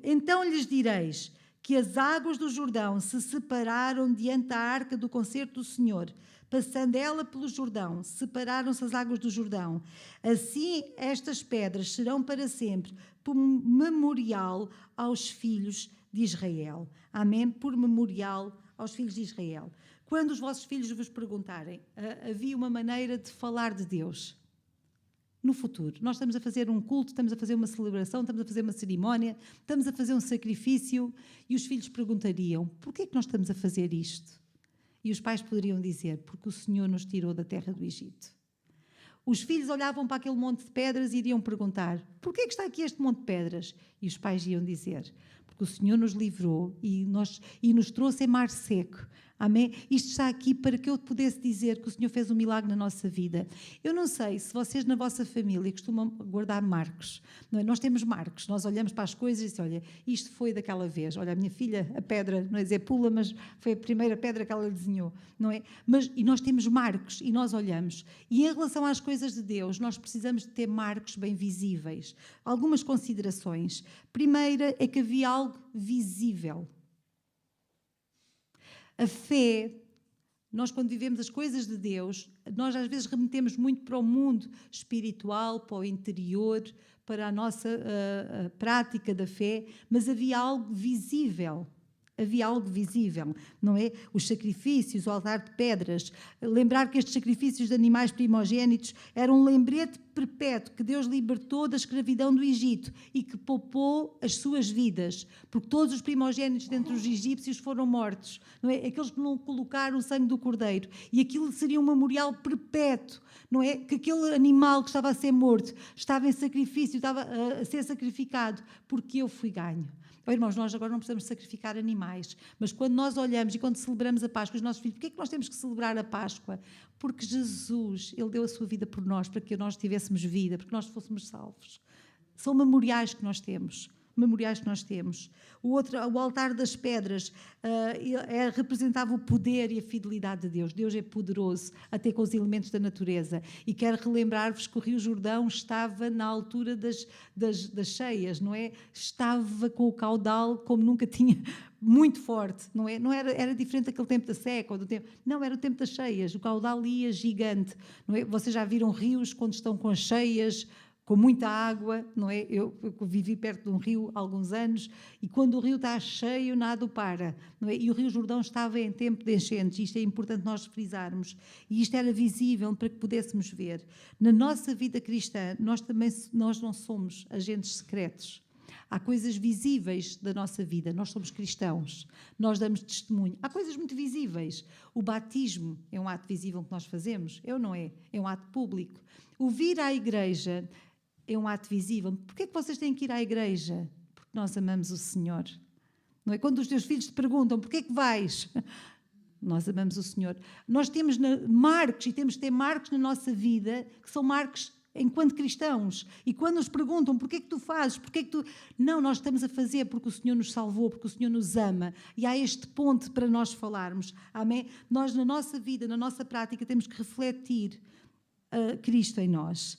Então lhes direis que as águas do Jordão se separaram diante da arca do concerto do Senhor, passando ela pelo Jordão, separaram-se as águas do Jordão. Assim estas pedras serão para sempre por memorial aos filhos de Israel. Amém? Por memorial aos filhos de Israel. Quando os vossos filhos vos perguntarem, havia uma maneira de falar de Deus. No futuro, nós estamos a fazer um culto, estamos a fazer uma celebração, estamos a fazer uma cerimónia, estamos a fazer um sacrifício e os filhos perguntariam, porquê é que nós estamos a fazer isto? E os pais poderiam dizer, porque o Senhor nos tirou da terra do Egito. Os filhos olhavam para aquele monte de pedras e iriam perguntar, porquê é que está aqui este monte de pedras? E os pais iam dizer, porque o Senhor nos livrou e nos trouxe em mar seco. Amém? Isto está aqui para que eu pudesse dizer que o Senhor fez um milagre na nossa vida. Eu não sei se vocês na vossa família costumam guardar marcos. Não é? Nós temos marcos, nós olhamos para as coisas e dizemos, olha, isto foi daquela vez. Olha, a minha filha, a pedra, não é dizer pula, mas foi a primeira pedra que ela desenhou. Não é? E nós temos marcos e nós olhamos. E em relação às coisas de Deus, nós precisamos de ter marcos bem visíveis. Algumas considerações. Primeira é que havia algo visível. A fé, nós quando vivemos as coisas de Deus, nós às vezes remetemos muito para o mundo espiritual, para o interior, para a nossa prática da fé, mas havia algo visível. Havia algo visível, não é? Os sacrifícios, o altar de pedras. Lembrar que estes sacrifícios de animais primogênitos eram um lembrete perpétuo que Deus libertou da escravidão do Egito e que poupou as suas vidas, porque todos os primogênitos dentre os egípcios foram mortos, não é? Aqueles que não colocaram o sangue do cordeiro. E aquilo seria um memorial perpétuo, não é? Que aquele animal que estava a ser morto estava em sacrifício, estava a ser sacrificado, porque eu fui ganho. Oh, irmãos, nós agora não precisamos sacrificar animais, mas quando nós olhamos e quando celebramos a Páscoa, os nossos filhos, porquê é que nós temos que celebrar a Páscoa? Porque Jesus, Ele deu a sua vida por nós, para que nós tivéssemos vida, para que nós fôssemos salvos. São memoriais que nós temos. Memoriais que nós temos. O altar das pedras representava o poder e a fidelidade de Deus. Deus é poderoso até com os elementos da natureza. E quero relembrar-vos que o Rio Jordão estava na altura das cheias, não é? Estava com o caudal como nunca tinha, muito forte, não é? Não era diferente daquele tempo da seca, ou do tempo, não, era o tempo das cheias, o caudal ia gigante, não é? Vocês já viram rios quando estão com as cheias, com muita água, não é? Eu vivi perto de um rio há alguns anos e quando o rio está cheio, nada o para, não é? E o Rio Jordão estava em tempo de enchentes, isto é importante nós frisarmos, e isto era visível para que pudéssemos ver. Na nossa vida cristã, nós não somos agentes secretos. Há coisas visíveis da nossa vida, nós somos cristãos, nós damos testemunho. Há coisas muito visíveis. O batismo é um ato visível que nós fazemos, é ou não é? É um ato público. O vir à igreja é um ato visível. Porquê é que vocês têm que ir à igreja? Porque nós amamos o Senhor. Não é? Quando os teus filhos te perguntam, porquê é que vais? Nós amamos o Senhor. Nós temos marcos, e temos que ter marcos na nossa vida, que são marcos enquanto cristãos. E quando nos perguntam, porquê é que tu fazes? Porquê é que tu... Não, nós estamos a fazer porque o Senhor nos salvou, porque o Senhor nos ama. E há este ponto para nós falarmos. Amém? Nós, na nossa vida, na nossa prática, temos que refletir Cristo em nós.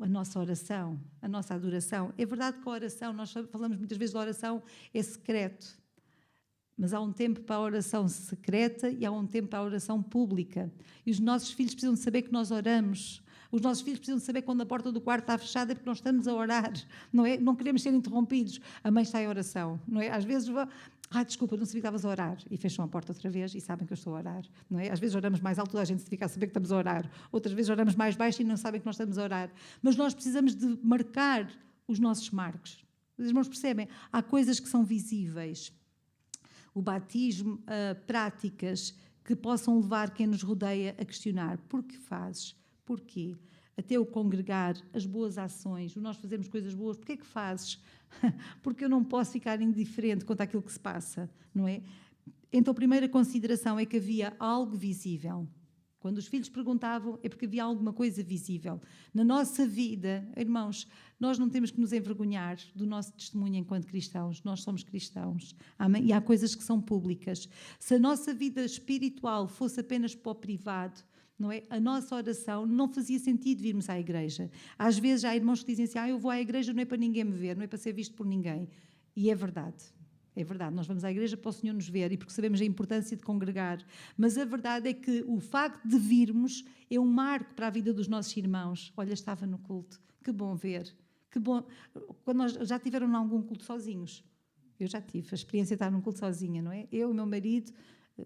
A nossa oração, a nossa adoração. É verdade que a oração, nós falamos muitas vezes da oração, é secreto. Mas há um tempo para a oração secreta e há um tempo para a oração pública. E os nossos filhos precisam de saber que nós oramos. Os nossos filhos precisam de saber quando a porta do quarto está fechada é porque nós estamos a orar. Não é? Não queremos ser interrompidos. A mãe está em oração. Não é? Às vezes... desculpa, não sabia que estavas a orar. E fecham a porta outra vez e sabem que eu estou a orar. Não é? Às vezes oramos mais alto, toda a gente se fica a saber que estamos a orar. Outras vezes oramos mais baixo e não sabem que nós estamos a orar. Mas nós precisamos de marcar os nossos marcos. Os irmãos percebem? Há coisas que são visíveis. O batismo, práticas que possam levar quem nos rodeia a questionar. Por que fazes? Porquê? Até o congregar, as boas ações, nós fazemos coisas boas, porquê é que fazes? Porque eu não posso ficar indiferente quanto àquilo que se passa, não é? Então a primeira consideração é que havia algo visível. Quando os filhos perguntavam, é porque havia alguma coisa visível. Na nossa vida, irmãos, nós não temos que nos envergonhar do nosso testemunho enquanto cristãos. Nós somos cristãos. Amém? E há coisas que são públicas. Se a nossa vida espiritual fosse apenas para o privado, não é? A nossa oração não fazia sentido virmos à igreja. Às vezes há irmãos que dizem assim, eu vou à igreja não é para ninguém me ver, não é para ser visto por ninguém. E é verdade. É verdade, nós vamos à igreja para o Senhor nos ver e porque sabemos a importância de congregar. Mas a verdade é que o facto de virmos é um marco para a vida dos nossos irmãos. Olha, estava no culto. Que bom ver. Que bom. Quando nós já tiveram em algum culto sozinhos? Eu já tive a experiência de estar num culto sozinha, não é? Eu, o meu marido,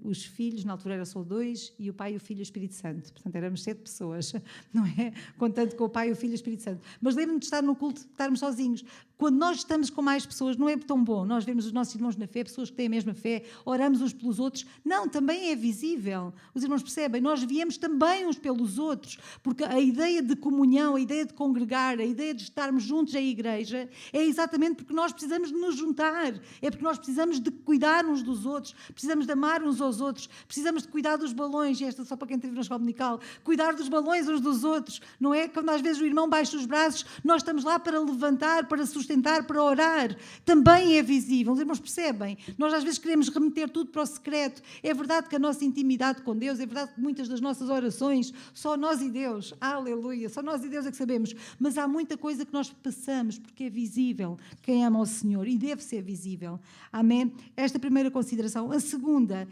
os filhos, na altura era só 2, e o Pai, o Filho e o Espírito Santo. Portanto, éramos 7 pessoas, não é? Contando com o Pai, o Filho e o Espírito Santo. Mas lembro-me de estar no culto, de estarmos sozinhos. Quando nós estamos com mais pessoas, não é tão bom. Nós vemos os nossos irmãos na fé, pessoas que têm a mesma fé, oramos uns pelos outros. Não, também é visível. Os irmãos percebem, nós viemos também uns pelos outros, porque a ideia de comunhão, a ideia de congregar, a ideia de estarmos juntos em igreja, é exatamente porque nós precisamos de nos juntar, é porque nós precisamos de cuidar uns dos outros, precisamos de amar uns aos outros, precisamos de cuidar dos balões, e esta só para quem esteve na escola dominical, cuidar dos balões uns dos outros, não é? Quando às vezes o irmão baixa os braços, nós estamos lá para levantar, para sustentar, para orar, também é visível. Os irmãos percebem? Nós às vezes queremos remeter tudo para o secreto. É verdade que a nossa intimidade com Deus, é verdade que muitas das nossas orações, só nós e Deus, aleluia, só nós e Deus é que sabemos, mas há muita coisa que nós passamos, porque é visível quem ama o Senhor, e deve ser visível. Amém? Esta primeira consideração. A segunda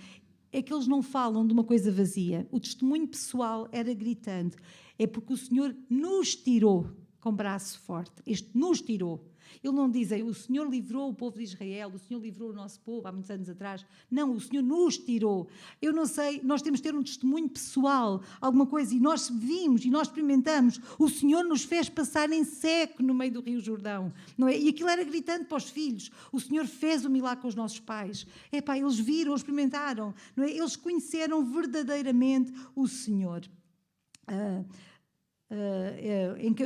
é que eles não falam de uma coisa vazia. O testemunho pessoal era gritante. É porque o Senhor nos tirou com braço forte. Este nos tirou. Eles não dizem, o Senhor livrou o povo de Israel, o Senhor livrou o nosso povo há muitos anos atrás. Não, o Senhor nos tirou. Eu não sei, nós temos de ter um testemunho pessoal, alguma coisa, e nós vimos e nós experimentamos. O Senhor nos fez passar em seco no meio do Rio Jordão, não é? E aquilo era gritante para os filhos. O Senhor fez o milagre com os nossos pais. Epá, eles viram, experimentaram, não é? Eles conheceram verdadeiramente o Senhor.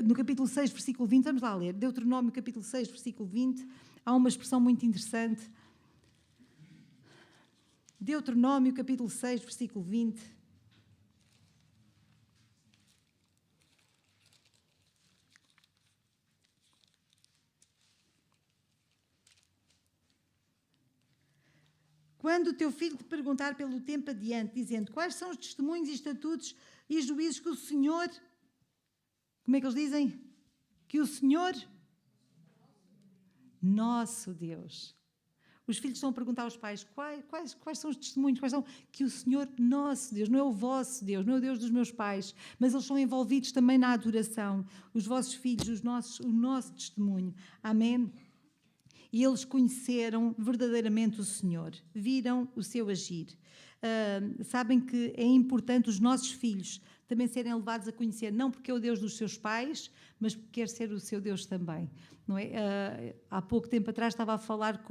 No capítulo 6, versículo 20, vamos lá ler, Deuteronômio capítulo 6, versículo 20, há uma expressão muito interessante. Deuteronômio capítulo 6, versículo 20. Quando o teu filho te perguntar pelo tempo adiante, dizendo quais são os testemunhos e estatutos e juízos que o Senhor... Como é que eles dizem? Que o Senhor, nosso Deus. Os filhos estão a perguntar aos pais, quais são os testemunhos, quais são? Que o Senhor, nosso Deus, não é o vosso Deus, não é o Deus dos meus pais, mas eles são envolvidos também na adoração. Os vossos filhos, o nosso testemunho. Amém? E eles conheceram verdadeiramente o Senhor, viram o seu agir. Sabem que é importante os nossos filhos também serem levados a conhecer, não porque é o Deus dos seus pais, mas porque quer ser o seu Deus também. Não é? Há pouco tempo atrás estava a falar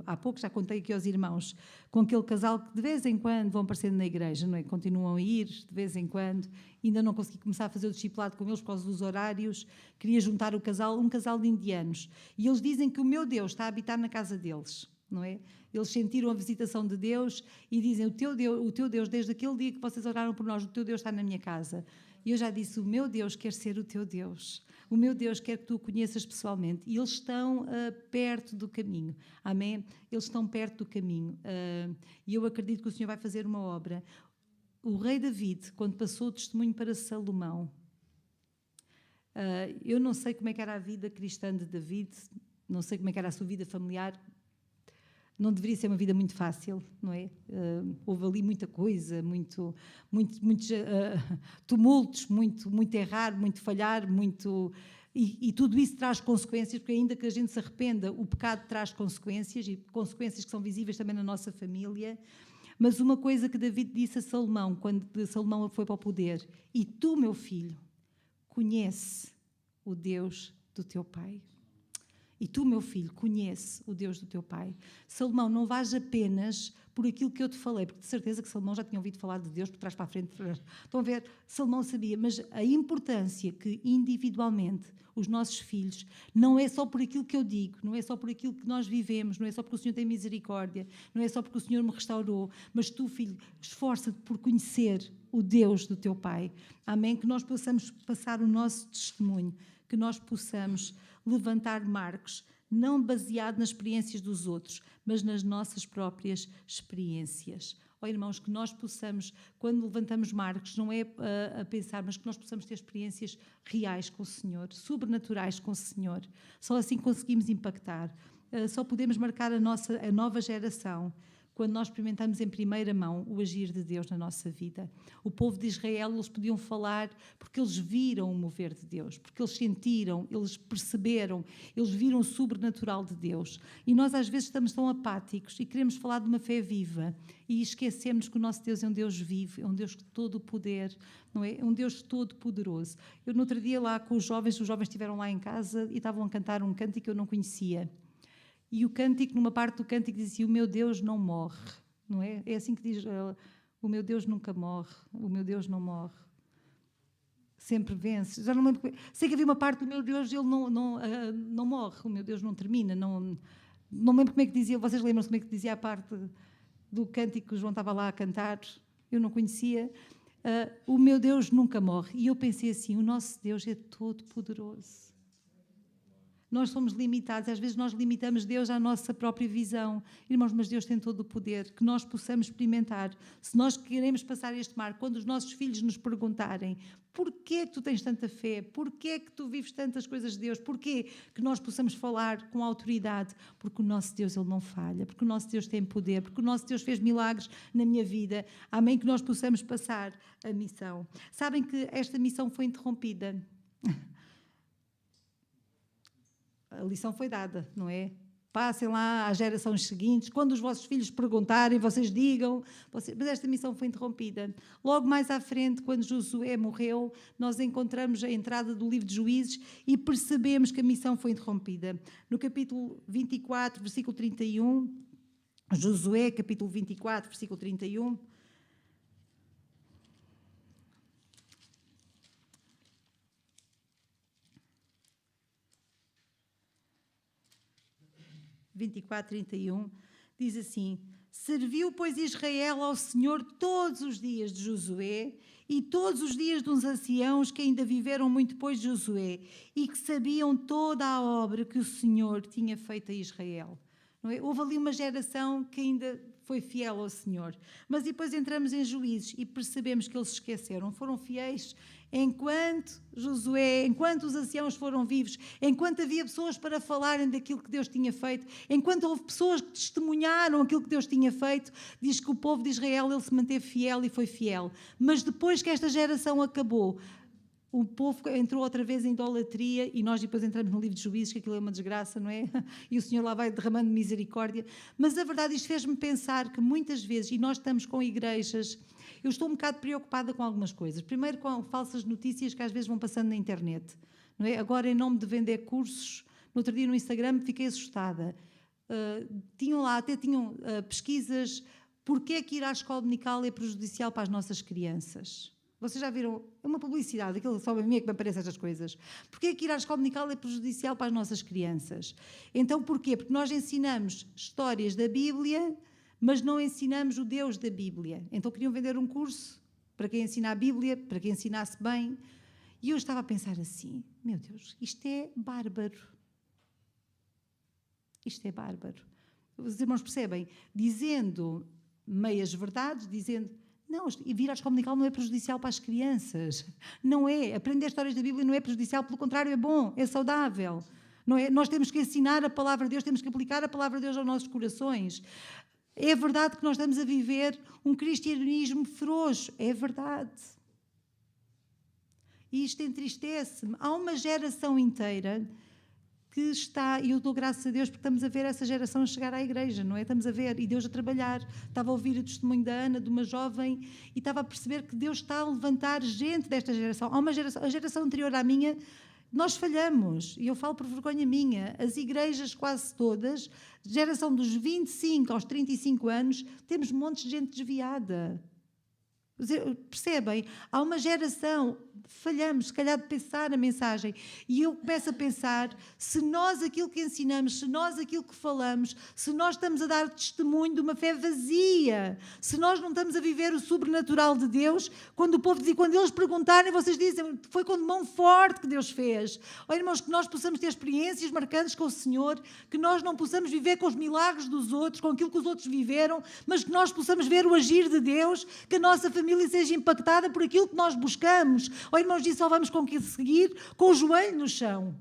há pouco, já contei aqui aos irmãos, com aquele casal que de vez em quando vão aparecendo na igreja, não é? Continuam a ir de vez em quando, ainda não consegui começar a fazer o discipulado com eles por causa dos horários, queria juntar um casal de indianos, e eles dizem que o meu Deus está a habitar na casa deles. Não é? Eles sentiram a visitação de Deus e dizem, o teu Deus, desde aquele dia que vocês oraram por nós, o teu Deus está na minha casa. E eu já disse, o meu Deus quer ser o teu Deus. O meu Deus quer que tu o conheças pessoalmente. E eles estão perto do caminho. Amém? Eles estão perto do caminho. E eu acredito que o Senhor vai fazer uma obra. O rei David, quando passou o testemunho para Salomão, eu não sei como é que era a vida cristã de David, não sei como é que era a sua vida familiar. Não deveria ser uma vida muito fácil, não é? Houve ali muita coisa, muitos tumultos, muito errar, muito falhar, e tudo isso traz consequências, porque ainda que a gente se arrependa, o pecado traz consequências, e consequências que são visíveis também na nossa família. Mas uma coisa que David disse a Salomão, quando Salomão foi para o poder, e tu, meu filho, conhece o Deus do teu pai. E tu, meu filho, conhece o Deus do teu pai. Salomão, não vais apenas por aquilo que eu te falei, porque de certeza que Salomão já tinha ouvido falar de Deus por trás para a frente. Estão a ver? Salomão sabia, mas a importância que individualmente os nossos filhos, não é só por aquilo que eu digo, não é só por aquilo que nós vivemos, não é só porque o Senhor tem misericórdia, não é só porque o Senhor me restaurou, mas tu, filho, esforça-te por conhecer o Deus do teu Pai. Amém? Que nós possamos passar o nosso testemunho, que nós possamos levantar marcos, não baseado nas experiências dos outros, mas nas nossas próprias experiências. Oh, irmãos, que nós possamos, quando levantamos marcos, não é a pensar, mas que nós possamos ter experiências reais com o Senhor, sobrenaturais com o Senhor. Só assim conseguimos impactar. Só podemos marcar a nova geração quando nós experimentamos em primeira mão o agir de Deus na nossa vida. O povo de Israel, eles podiam falar porque eles viram o mover de Deus, porque eles sentiram, eles perceberam, eles viram o sobrenatural de Deus. E nós às vezes estamos tão apáticos e queremos falar de uma fé viva e esquecemos que o nosso Deus é um Deus vivo, é um Deus de todo o poder, não é? É um Deus todo poderoso. Eu no outro dia lá com os jovens estiveram lá em casa e estavam a cantar um cântico que eu não conhecia. E o cântico, numa parte do cântico, dizia: o meu Deus não morre, não é? É assim que diz: o meu Deus nunca morre, o meu Deus não morre, sempre vence. Já não lembro, sei que havia uma parte do meu Deus, ele não morre, o meu Deus não termina, não lembro como é que dizia. Vocês lembram-se como é que dizia a parte do cântico que o João estava lá a cantar? Eu não conhecia. O meu Deus nunca morre. E eu pensei assim: o nosso Deus é todo poderoso. Nós somos limitados, às vezes nós limitamos Deus à nossa própria visão. Irmãos, mas Deus tem todo o poder, que nós possamos experimentar. Se nós queremos passar este mar, quando os nossos filhos nos perguntarem: porquê é que tu tens tanta fé? Porquê é que tu vives tantas coisas de Deus? Porquê que nós possamos falar com autoridade? Porque o nosso Deus, Ele não falha, porque o nosso Deus tem poder, porque o nosso Deus fez milagres na minha vida. Amém? Que nós possamos passar a missão. Sabem que esta missão foi interrompida. A lição foi dada, não é? Passem lá às gerações seguintes, quando os vossos filhos perguntarem, vocês digam. Mas esta missão foi interrompida. Logo mais à frente, quando Josué morreu, nós encontramos a entrada do livro de Juízes e percebemos que a missão foi interrompida. No capítulo 24, versículo 31, Josué, capítulo 24, versículo 31... 24:31, diz assim: serviu, pois, Israel ao Senhor todos os dias de Josué e todos os dias de uns anciãos que ainda viveram muito depois de Josué e que sabiam toda a obra que o Senhor tinha feito a Israel. Não é? Houve ali uma geração que ainda foi fiel ao Senhor. Mas depois entramos em Juízes e percebemos que eles se esqueceram. Foram fiéis enquanto Josué, enquanto os anciãos foram vivos, enquanto havia pessoas para falarem daquilo que Deus tinha feito, enquanto houve pessoas que testemunharam aquilo que Deus tinha feito. Diz que o povo de Israel, ele se manteve fiel e foi fiel. Mas depois que esta geração acabou, o povo entrou outra vez em idolatria e nós depois entramos no livro de Juízes, que aquilo é uma desgraça, não é? E o Senhor lá vai derramando misericórdia. Mas a verdade, isto fez-me pensar que muitas vezes, e nós estamos com igrejas, eu estou um bocado preocupada com algumas coisas. Primeiro, com falsas notícias que às vezes vão passando na internet, não é? Agora, em nome de vender cursos, no outro dia no Instagram fiquei assustada. Até tinham pesquisas: porquê é que ir à escola dominical é prejudicial para as nossas crianças? Vocês já viram? É uma publicidade, aquilo só a mim é que me aparecem estas coisas. Porquê é que ir à escola dominical é prejudicial para as nossas crianças? Então, porquê? Porque nós ensinamos histórias da Bíblia, mas não ensinamos o Deus da Bíblia. Então queriam vender um curso para quem ensina a Bíblia, para quem ensinasse bem. E eu estava a pensar assim: meu Deus, isto é bárbaro. Isto é bárbaro. Os irmãos percebem? Dizendo meias verdades, dizendo... Não, e vir à escola dominical não é prejudicial para as crianças. Não é. Aprender histórias da Bíblia não é prejudicial, pelo contrário, é bom, é saudável. Não é? Nós temos que ensinar a palavra de Deus, temos que aplicar a palavra de Deus aos nossos corações. É verdade que nós estamos a viver um cristianismo frouxo. É verdade. E isto entristece-me. Há uma geração inteira que está, e eu dou graças a Deus porque estamos a ver essa geração chegar à igreja, não é? Estamos a ver, e Deus a trabalhar. Estava a ouvir o testemunho da Ana, de uma jovem, e estava a perceber que Deus está a levantar gente desta geração. Há uma geração, a geração anterior à minha, Nós falhamos, e eu falo por vergonha minha, as igrejas quase todas, geração dos 25 aos 35 anos, temos montes de gente desviada. Percebem? Há uma geração, falhamos, se calhar, de pensar na mensagem. E eu começo a pensar, se nós aquilo que ensinamos, se nós aquilo que falamos, se nós estamos a dar testemunho de uma fé vazia, se nós não estamos a viver o sobrenatural de Deus, quando o povo diz, quando eles perguntarem, vocês dizem, foi com mão forte que Deus fez. Olha, irmãos, que nós possamos ter experiências marcantes com o Senhor, que nós não possamos viver com os milagres dos outros, com aquilo que os outros viveram, mas que nós possamos ver o agir de Deus, que a nossa família seja impactada por aquilo que nós buscamos. Oh, irmãos, disso só vamos conseguir com o joelho no chão.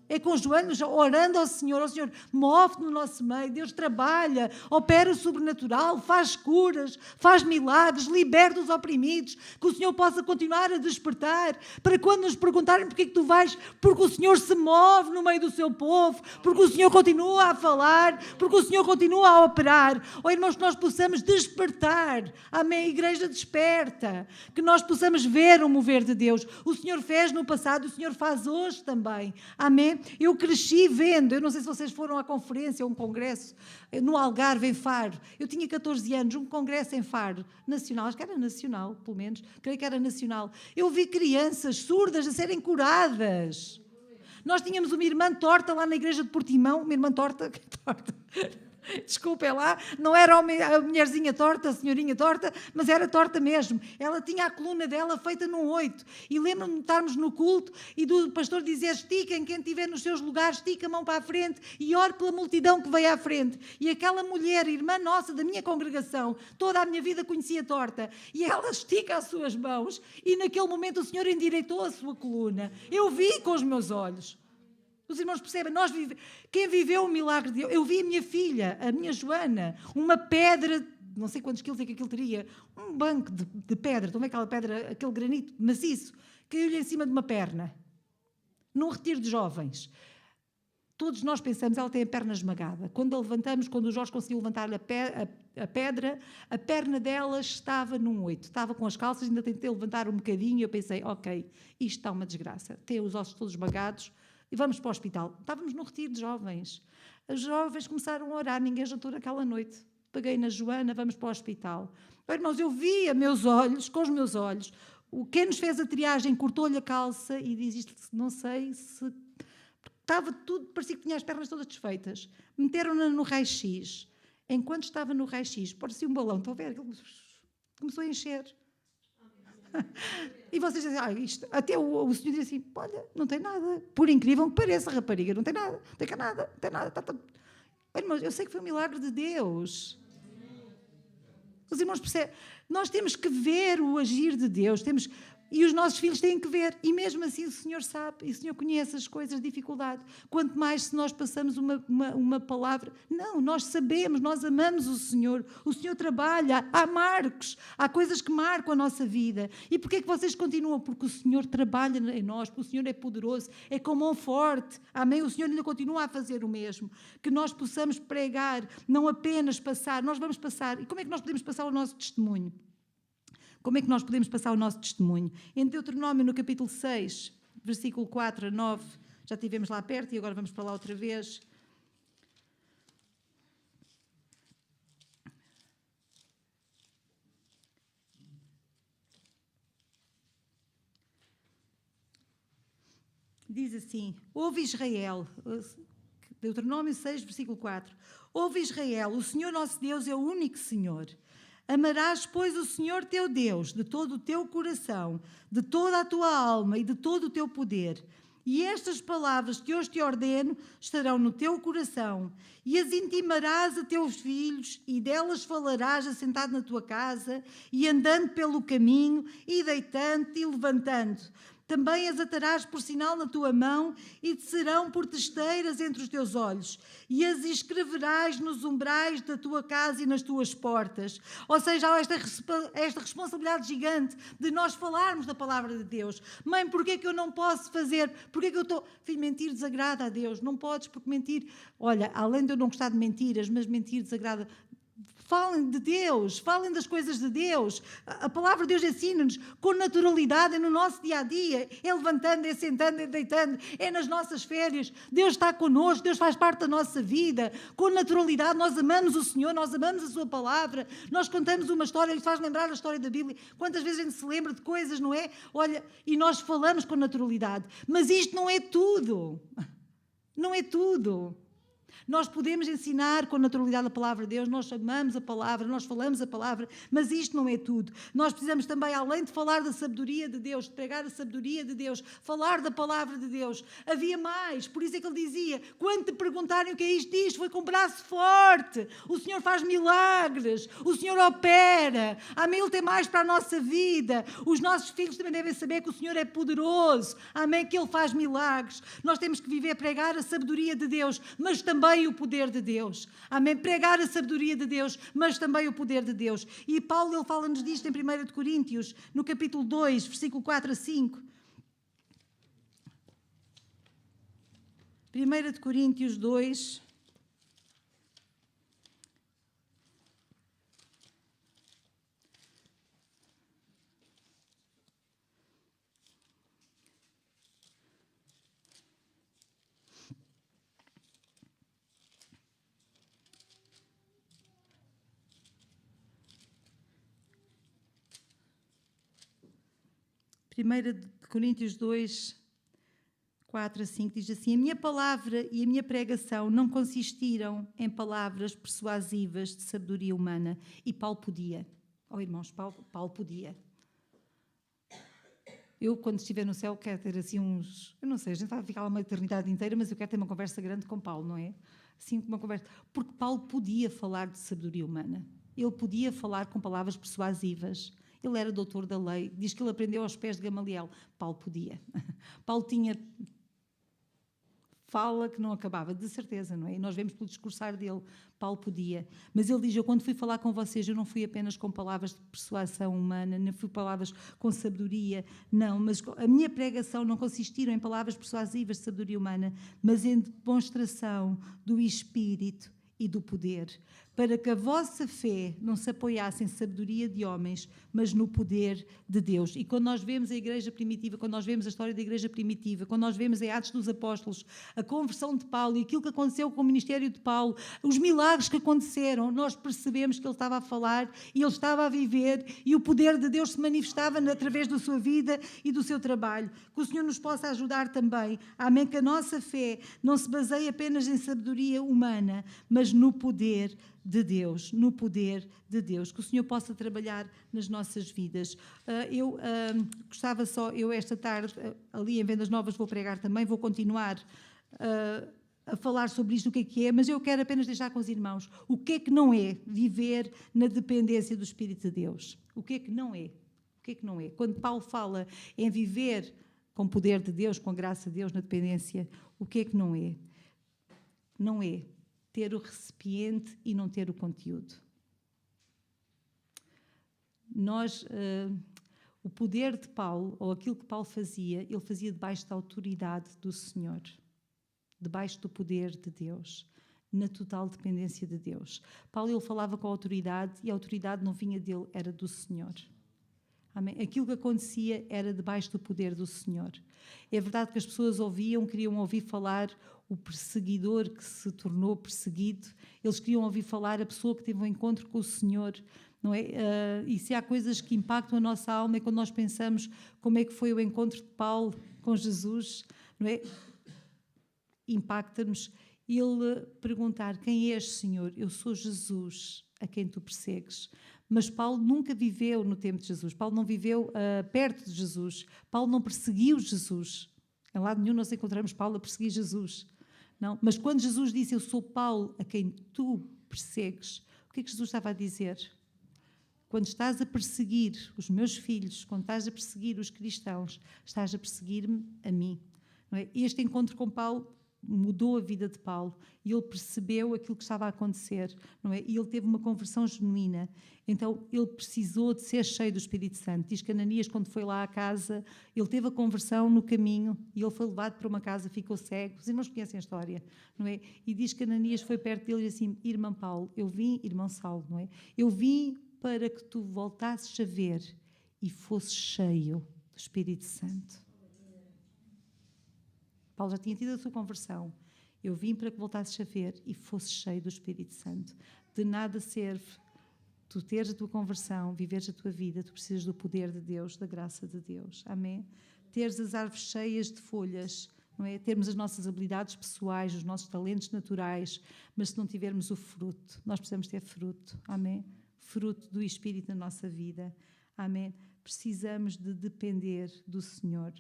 É com o joelho no chão, orando ao Senhor, move-te no nosso meio, Deus trabalha, opera o sobrenatural, faz curas, faz milagres, liberta os oprimidos, que o Senhor possa continuar a despertar, para quando nos perguntarem porque é que tu vais, porque o Senhor se move no meio do seu povo, porque o Senhor continua a falar, porque o Senhor continua a operar. Oh, irmãos, que nós possamos despertar, amém, a igreja desperta, que nós possamos ver o mover de Deus. O Senhor fez no passado, o Senhor faz hoje também, amém. Eu cresci vendo, eu não sei se vocês foram à conferência ou um congresso no Algarve, em Faro. Eu tinha 14 anos, um congresso em Faro, nacional, acho que era nacional, pelo menos, creio que era nacional. Eu vi crianças surdas a serem curadas. Nós tínhamos uma irmã torta lá na igreja de Portimão, uma irmã torta, desculpem lá, não era a mulherzinha torta, a senhorinha torta, mas era torta mesmo. Ela tinha a coluna dela feita num 8. E lembro-me de estarmos no culto e do pastor dizer, estiquem, quem estiver nos seus lugares, estica a mão para a frente e ore pela multidão que veio à frente. E aquela mulher, irmã nossa da minha congregação, toda a minha vida conhecia torta, e ela estica as suas mãos e naquele momento o Senhor endireitou a sua coluna. Eu vi com os meus olhos. Os irmãos percebem, quem viveu o milagre de Deus, eu vi a minha filha, a minha Joana, uma pedra, não sei quantos quilos é que aquilo teria, um banco de pedra, estão a ver aquela pedra, aquele granito maciço, caiu-lhe em cima de uma perna, num retiro de jovens. Todos nós pensamos, ela tem a perna esmagada. Quando a levantamos, quando o Jorge conseguiu levantar a pedra, a perna dela estava num 8. Estava com as calças, ainda tentei levantar um bocadinho e eu pensei, ok, isto está uma desgraça. Tem os ossos todos esmagados. E vamos para o hospital. Estávamos num retiro de jovens. Os jovens começaram a orar, ninguém jantou naquela noite. Peguei na Joana, vamos para o hospital. Oh, irmãos, eu vi com os meus olhos, quem nos fez a triagem cortou-lhe a calça e diz isto, não sei se... Estava tudo, parecia que tinha as pernas todas desfeitas. Meteram-na no raio-x. Enquanto estava no raio-x, parecia um balão, estão a ver? Começou a encher. E vocês dizem, isto, até o senhor diz assim, olha, não tem nada, por incrível que pareça, rapariga, não tem nada, não tem nada, não tem nada. Olha, irmãos, eu sei que foi um milagre de Deus. Os irmãos percebem, nós temos que ver o agir de Deus, e os nossos filhos têm que ver, e mesmo assim o Senhor sabe, e o Senhor conhece as coisas, a dificuldade. Quanto mais se nós passamos uma palavra, não, nós sabemos, nós amamos o Senhor trabalha, há marcos, há coisas que marcam a nossa vida. E porquê é que vocês continuam? Porque o Senhor trabalha em nós, porque o Senhor é poderoso, é com mão forte, amém? O Senhor ainda continua a fazer o mesmo, que nós possamos pregar, não apenas passar, nós vamos passar. E como é que nós podemos passar o nosso testemunho? Como é que nós podemos passar o nosso testemunho? Em Deuteronômio, no capítulo 6, versículo 4 a 9, já estivemos lá perto e agora vamos para lá outra vez. Diz assim, ouve Israel, Deuteronômio 6, versículo 4, ouve Israel, o Senhor nosso Deus é o único Senhor. Amarás, pois, o Senhor teu Deus de todo o teu coração, de toda a tua alma e de todo o teu poder. E estas palavras que hoje te ordeno estarão no teu coração, e as intimarás a teus filhos, e delas falarás assentado na tua casa, e andando pelo caminho, e deitando-te e levantando. Também as atarás por sinal na tua mão e te serão por testeiras entre os teus olhos. E as escreverás nos umbrais da tua casa e nas tuas portas. Ou seja, há esta responsabilidade gigante de nós falarmos da palavra de Deus. Mãe, porquê é que eu não posso fazer? Porquê é que eu estou... Filho, mentir desagrada a Deus. Não podes, porque mentir... Olha, além de eu não gostar de mentiras, mas mentir desagrada... falem de Deus, falem das coisas de Deus. A palavra de Deus ensina-nos com naturalidade no nosso dia-a-dia. É levantando, é sentando, é deitando, é nas nossas férias. Deus está connosco, Deus faz parte da nossa vida. Com naturalidade, nós amamos o Senhor, nós amamos a sua palavra. Nós contamos uma história, Ele faz lembrar a história da Bíblia. Quantas vezes a gente se lembra de coisas, não é? Olha, e nós falamos com naturalidade. Mas isto não é tudo. Não é tudo. Nós podemos ensinar com naturalidade a palavra de Deus, nós amamos a palavra, nós falamos a palavra, mas isto não é tudo. Nós precisamos também, além de falar da sabedoria de Deus, de pregar a sabedoria de Deus, falar da palavra de Deus, havia mais. Por isso é que ele dizia, quando te perguntarem o que é isto, diz, foi com braço forte, o Senhor faz milagres, o Senhor opera, amém, Ele tem mais para a nossa vida. Os nossos filhos também devem saber que o Senhor é poderoso, amém, que Ele faz milagres. Nós temos que viver, pregar a sabedoria de Deus, mas também o poder de Deus. Amém? Pregar a sabedoria de Deus, mas também o poder de Deus. E Paulo, ele fala-nos disto em 1 de Coríntios, no capítulo 2, versículo 4 a 5. 1 de Coríntios 2... Primeira de Coríntios 2, 4 a 5, diz assim: a minha palavra e a minha pregação não consistiram em palavras persuasivas de sabedoria humana. E Paulo podia. Oh, irmãos, Paulo podia. Eu, quando estiver no céu, quero ter assim uns... Eu não sei, a gente vai ficar lá uma eternidade inteira, mas eu quero ter uma conversa grande com Paulo, não é? Assim, uma conversa... Porque Paulo podia falar de sabedoria humana. Ele podia falar com palavras persuasivas. Ele era doutor da lei, diz que ele aprendeu aos pés de Gamaliel. Paulo podia. Paulo tinha fala que não acabava, de certeza, não é? E nós vemos pelo discursar dele, Paulo podia. Mas ele diz, eu quando fui falar com vocês, eu não fui apenas com palavras de persuasão humana, não fui palavras com sabedoria, não, mas a minha pregação não consistiram em palavras persuasivas de sabedoria humana, mas em demonstração do Espírito e do poder, para que a vossa fé não se apoiasse em sabedoria de homens, mas no poder de Deus. E quando nós vemos a igreja primitiva, quando nós vemos a história da igreja primitiva, quando nós vemos em Atos dos Apóstolos, a conversão de Paulo e aquilo que aconteceu com o ministério de Paulo, os milagres que aconteceram, nós percebemos que ele estava a falar e ele estava a viver e o poder de Deus se manifestava através da sua vida e do seu trabalho. Que o Senhor nos possa ajudar também. Amém? Que a nossa fé não se baseie apenas em sabedoria humana, mas no poder de Deus, no poder de Deus, que o Senhor possa trabalhar nas nossas vidas. Eu gostava só, eu esta tarde, ali em Vendas Novas vou pregar também, vou continuar a falar sobre isto, o que é, mas eu quero apenas deixar com os irmãos, o que é que não é viver na dependência do Espírito de Deus? O que é que não é? O que é que não é? Quando Paulo fala em viver com o poder de Deus, com a graça de Deus, na dependência, o que é que não é? Não é ter o recipiente e não ter o conteúdo. Nós, o poder de Paulo, ou aquilo que Paulo fazia, ele fazia debaixo da autoridade do Senhor, debaixo do poder de Deus, na total dependência de Deus. Paulo, ele falava com a autoridade e a autoridade não vinha dele, era do Senhor. Amém? Aquilo que acontecia era debaixo do poder do Senhor. É verdade que as pessoas queriam ouvir falar o perseguidor que se tornou perseguido, eles queriam ouvir falar a pessoa que teve um encontro com o Senhor, não é? E se há coisas que impactam a nossa alma é quando nós pensamos como é que foi o encontro de Paulo com Jesus, não é? Impacta-nos ele perguntar, quem és, Senhor? Eu sou Jesus, a quem tu persegues. Mas Paulo nunca viveu no tempo de Jesus, Paulo não viveu perto de Jesus, Paulo não perseguiu Jesus. Em lado nenhum nós encontramos Paulo a perseguir Jesus. Não, mas quando Jesus disse, eu sou Paulo a quem tu persegues, o que é que Jesus estava a dizer? Quando estás a perseguir os meus filhos, quando estás a perseguir os cristãos, estás a perseguir-me a mim. Não é? Este encontro com Paulo, mudou a vida de Paulo e ele percebeu aquilo que estava a acontecer, não é? E ele teve uma conversão genuína. Então ele precisou de ser cheio do Espírito Santo. Diz que Ananias, quando foi lá à casa, ele teve a conversão no caminho e ele foi levado para uma casa, ficou cego. Os irmãos conhecem a história, não é? E diz que Ananias foi perto dele e disse assim: irmão Paulo, eu vim, irmão Saulo, não é? Eu vim para que tu voltasses a ver e fosses cheio do Espírito Santo. Paulo já tinha tido a sua conversão. Eu vim para que voltasses a ver e fosses cheio do Espírito Santo. De nada serve tu teres a tua conversão, viveres a tua vida, tu precisas do poder de Deus, da graça de Deus. Amém? Teres as árvores cheias de folhas, não é? Termos as nossas habilidades pessoais, os nossos talentos naturais, mas se não tivermos o fruto, nós precisamos ter fruto. Amém? Fruto do Espírito na nossa vida. Amém? Precisamos de depender do Senhor.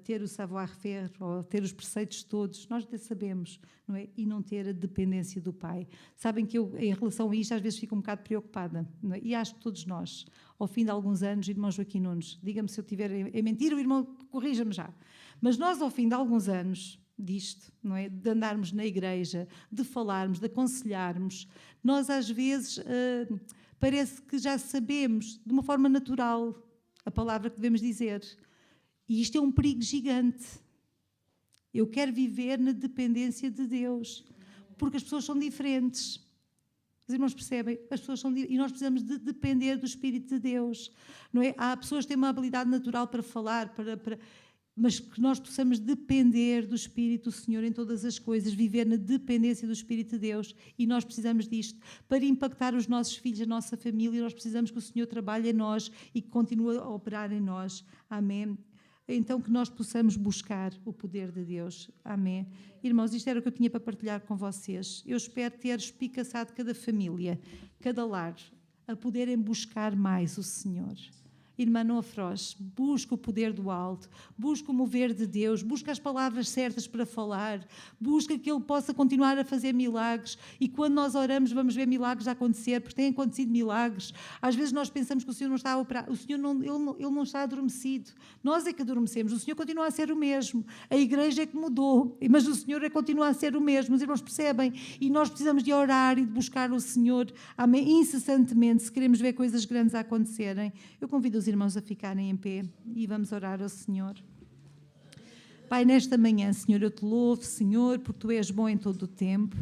Ter o savoir-faire, ou ter os preceitos todos, nós até sabemos, não é? E não ter a dependência do Pai. Sabem que eu, em relação a isto, às vezes fico um bocado preocupada, não é? E acho que todos nós, ao fim de alguns anos, irmão Joaquim Nunes, diga-me se eu estiver a mentir, o irmão corrija-me já, mas nós, ao fim de alguns anos disto, não é? De andarmos na igreja, de falarmos, de aconselharmos, nós às vezes parece que já sabemos, de uma forma natural, a palavra que devemos dizer. E isto é um perigo gigante. Eu quero viver na dependência de Deus, porque as pessoas são diferentes. Os irmãos percebem? As pessoas são e nós precisamos de depender do Espírito de Deus. Não é? Há pessoas que têm uma habilidade natural para falar, mas que nós possamos depender do Espírito do Senhor em todas as coisas, viver na dependência do Espírito de Deus. E nós precisamos disto para impactar os nossos filhos, a nossa família. Nós precisamos que o Senhor trabalhe em nós e que continue a operar em nós. Amém? Então que nós possamos buscar o poder de Deus. Amém. Irmãos, isto era o que eu tinha para partilhar com vocês. Eu espero ter espicaçado cada família, cada lar, a poderem buscar mais o Senhor. Irmã, não afroche, busca o poder do alto, busca o mover de Deus, busca as palavras certas para falar, busca que Ele possa continuar a fazer milagres, e quando nós oramos vamos ver milagres a acontecer, porque têm acontecido milagres. Às vezes nós pensamos que o Senhor não está a operar, o Senhor não, ele não está adormecido, nós é que adormecemos, o Senhor continua a ser o mesmo, a igreja é que mudou, mas o Senhor continua a ser o mesmo, os irmãos percebem? E nós precisamos de orar e de buscar o Senhor, amém, incessantemente, se queremos ver coisas grandes a acontecerem. Eu convido os irmãos a ficarem em pé e vamos orar ao Senhor. Pai, nesta manhã, Senhor, eu te louvo, Senhor, porque Tu és bom em todo o tempo.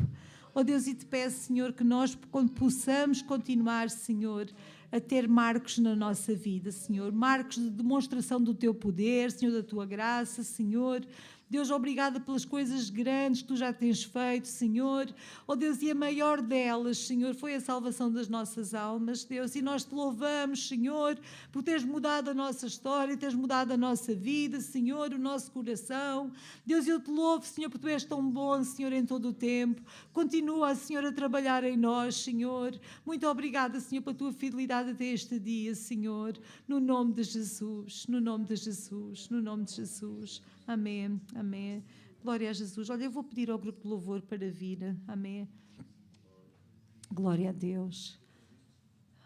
Ó Deus, e te peço, Senhor, que nós possamos continuar, Senhor, a ter marcos na nossa vida, Senhor, marcos de demonstração do Teu poder, Senhor, da Tua graça, Senhor. Deus, obrigada pelas coisas grandes que Tu já tens feito, Senhor. Ó Deus, e a maior delas, Senhor, foi a salvação das nossas almas, Deus. E nós Te louvamos, Senhor, por teres mudado a nossa história, teres mudado a nossa vida, Senhor, o nosso coração. Deus, eu Te louvo, Senhor, porque Tu és tão bom, Senhor, em todo o tempo. Continua, Senhor, a trabalhar em nós, Senhor. Muito obrigada, Senhor, pela Tua fidelidade até este dia, Senhor. No nome de Jesus, no nome de Jesus, no nome de Jesus. Amém, amém. Glória a Jesus. Olha, eu vou pedir ao grupo de louvor para vir. Amém. Glória a Deus.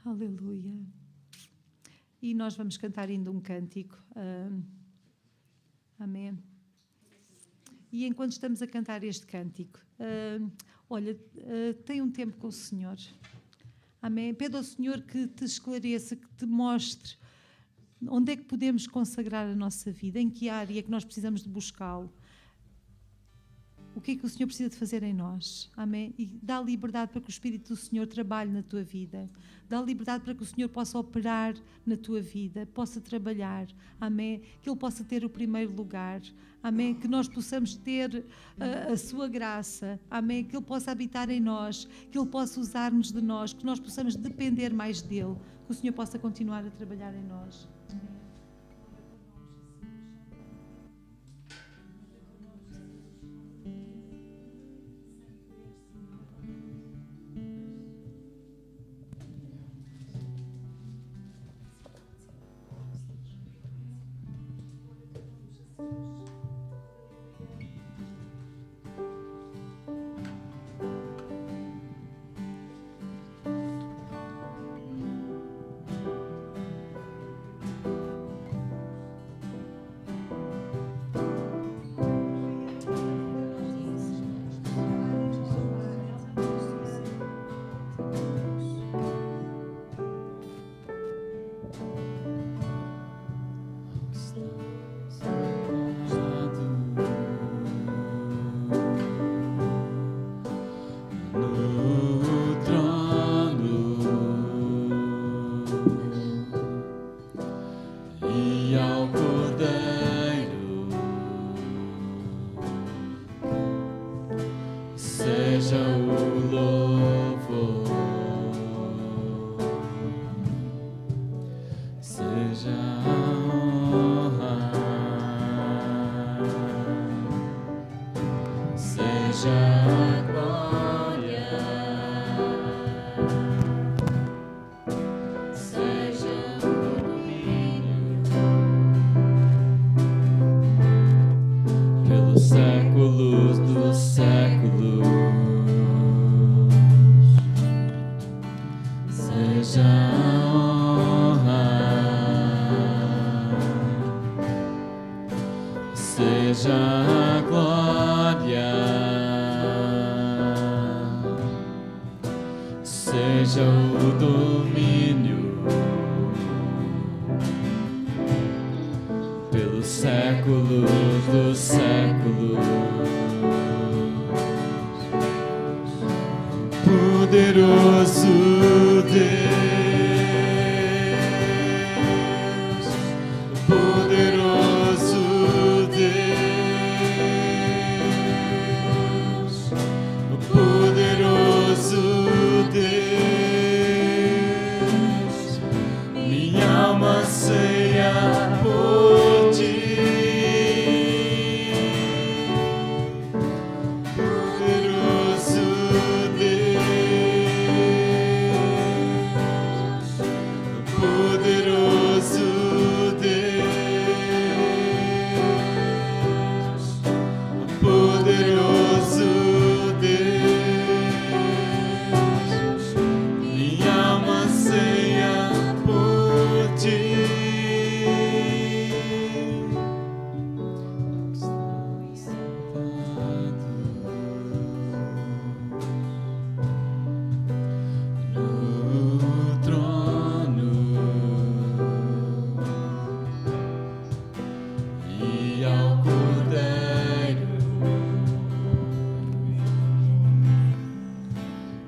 Aleluia. E nós vamos cantar ainda um cântico. Amém. E enquanto estamos a cantar este cântico, olha, tem um tempo com o Senhor. Amém. Pede ao Senhor que te esclareça, que te mostre onde é que podemos consagrar a nossa vida, em que área é que nós precisamos de buscá-lo. O que é que o Senhor precisa de fazer em nós? Amém? E dá liberdade para que o Espírito do Senhor trabalhe na tua vida. Dá liberdade para que o Senhor possa operar na tua vida, possa trabalhar. Amém? Que Ele possa ter o primeiro lugar. Amém? Que nós possamos ter a sua graça. Amém? Que Ele possa habitar em nós. Que Ele possa usar-nos de nós. Que nós possamos depender mais dEle. Que o Senhor possa continuar a trabalhar em nós. séculos dos séculos. Seja a honra, seja a glória, seja o domínio pelos séculos dos séculos. Poderoso Deus, poderoso Deus, poderoso Deus, minha alma anseia por ti. Poderoso Deus, poderoso Deus, poderoso Deus, minha alma anseia por ti. No trono e ao Cordeiro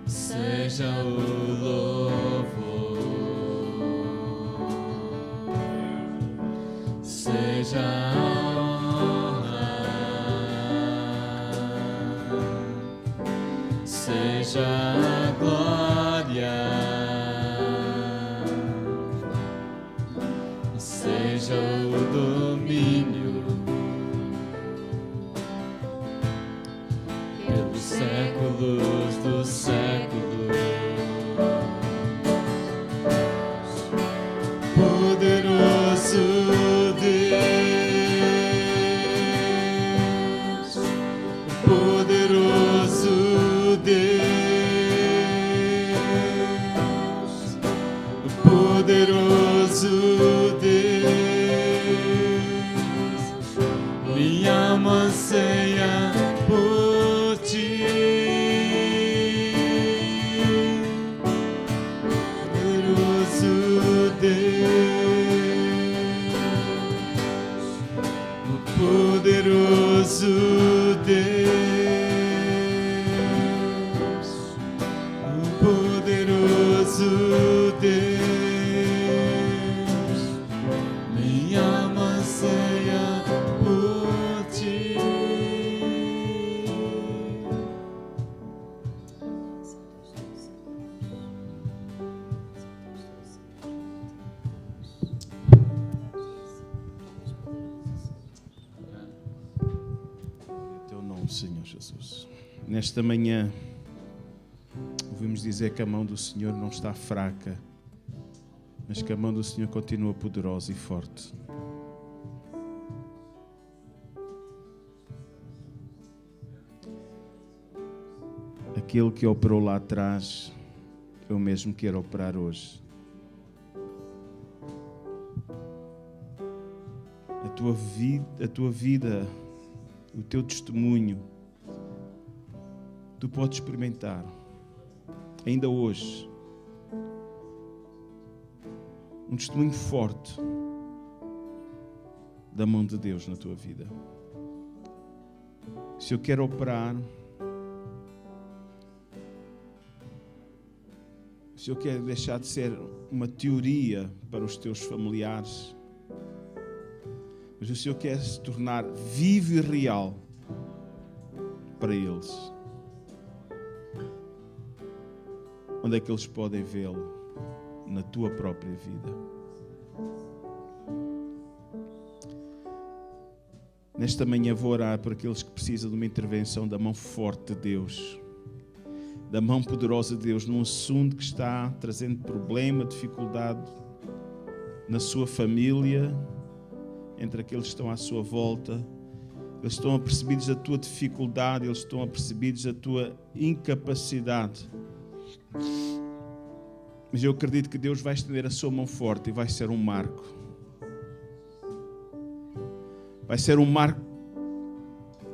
seja o louvor, seja a honra, seja a glória, seja o domínio pelos séculos dos séculos. Poderoso Deus, poderoso Deus, poderoso Deus, minha alma anseia por ti. Poderoso Deus, poderoso Deus, poderoso Deus, minha alma anseia por ti. Teu nome, Senhor Jesus. Nesta manhã, ouvimos dizer que a mão do Senhor não está fraca, mas que a mão do Senhor continua poderosa e forte. Aquele que operou lá atrás é o mesmo que quer operar hoje. A tua vida, o teu testemunho, tu podes experimentar, ainda hoje, um testemunho forte da mão de Deus na tua vida. Se eu quero operar, se eu quero deixar de ser uma teoria para os teus familiares, mas o Senhor quer se tornar vivo e real para eles. Onde é que eles podem vê-lo? Na tua própria vida. Nesta manhã vou orar por aqueles que precisam de uma intervenção da mão forte de Deus, da mão poderosa de Deus, num assunto que está trazendo problema, dificuldade na sua família, entre aqueles que estão à sua volta. Eles estão apercebidos da tua dificuldade, eles estão apercebidos da tua incapacidade. Mas eu acredito que Deus vai estender a sua mão forte e vai ser um marco. Vai ser um marco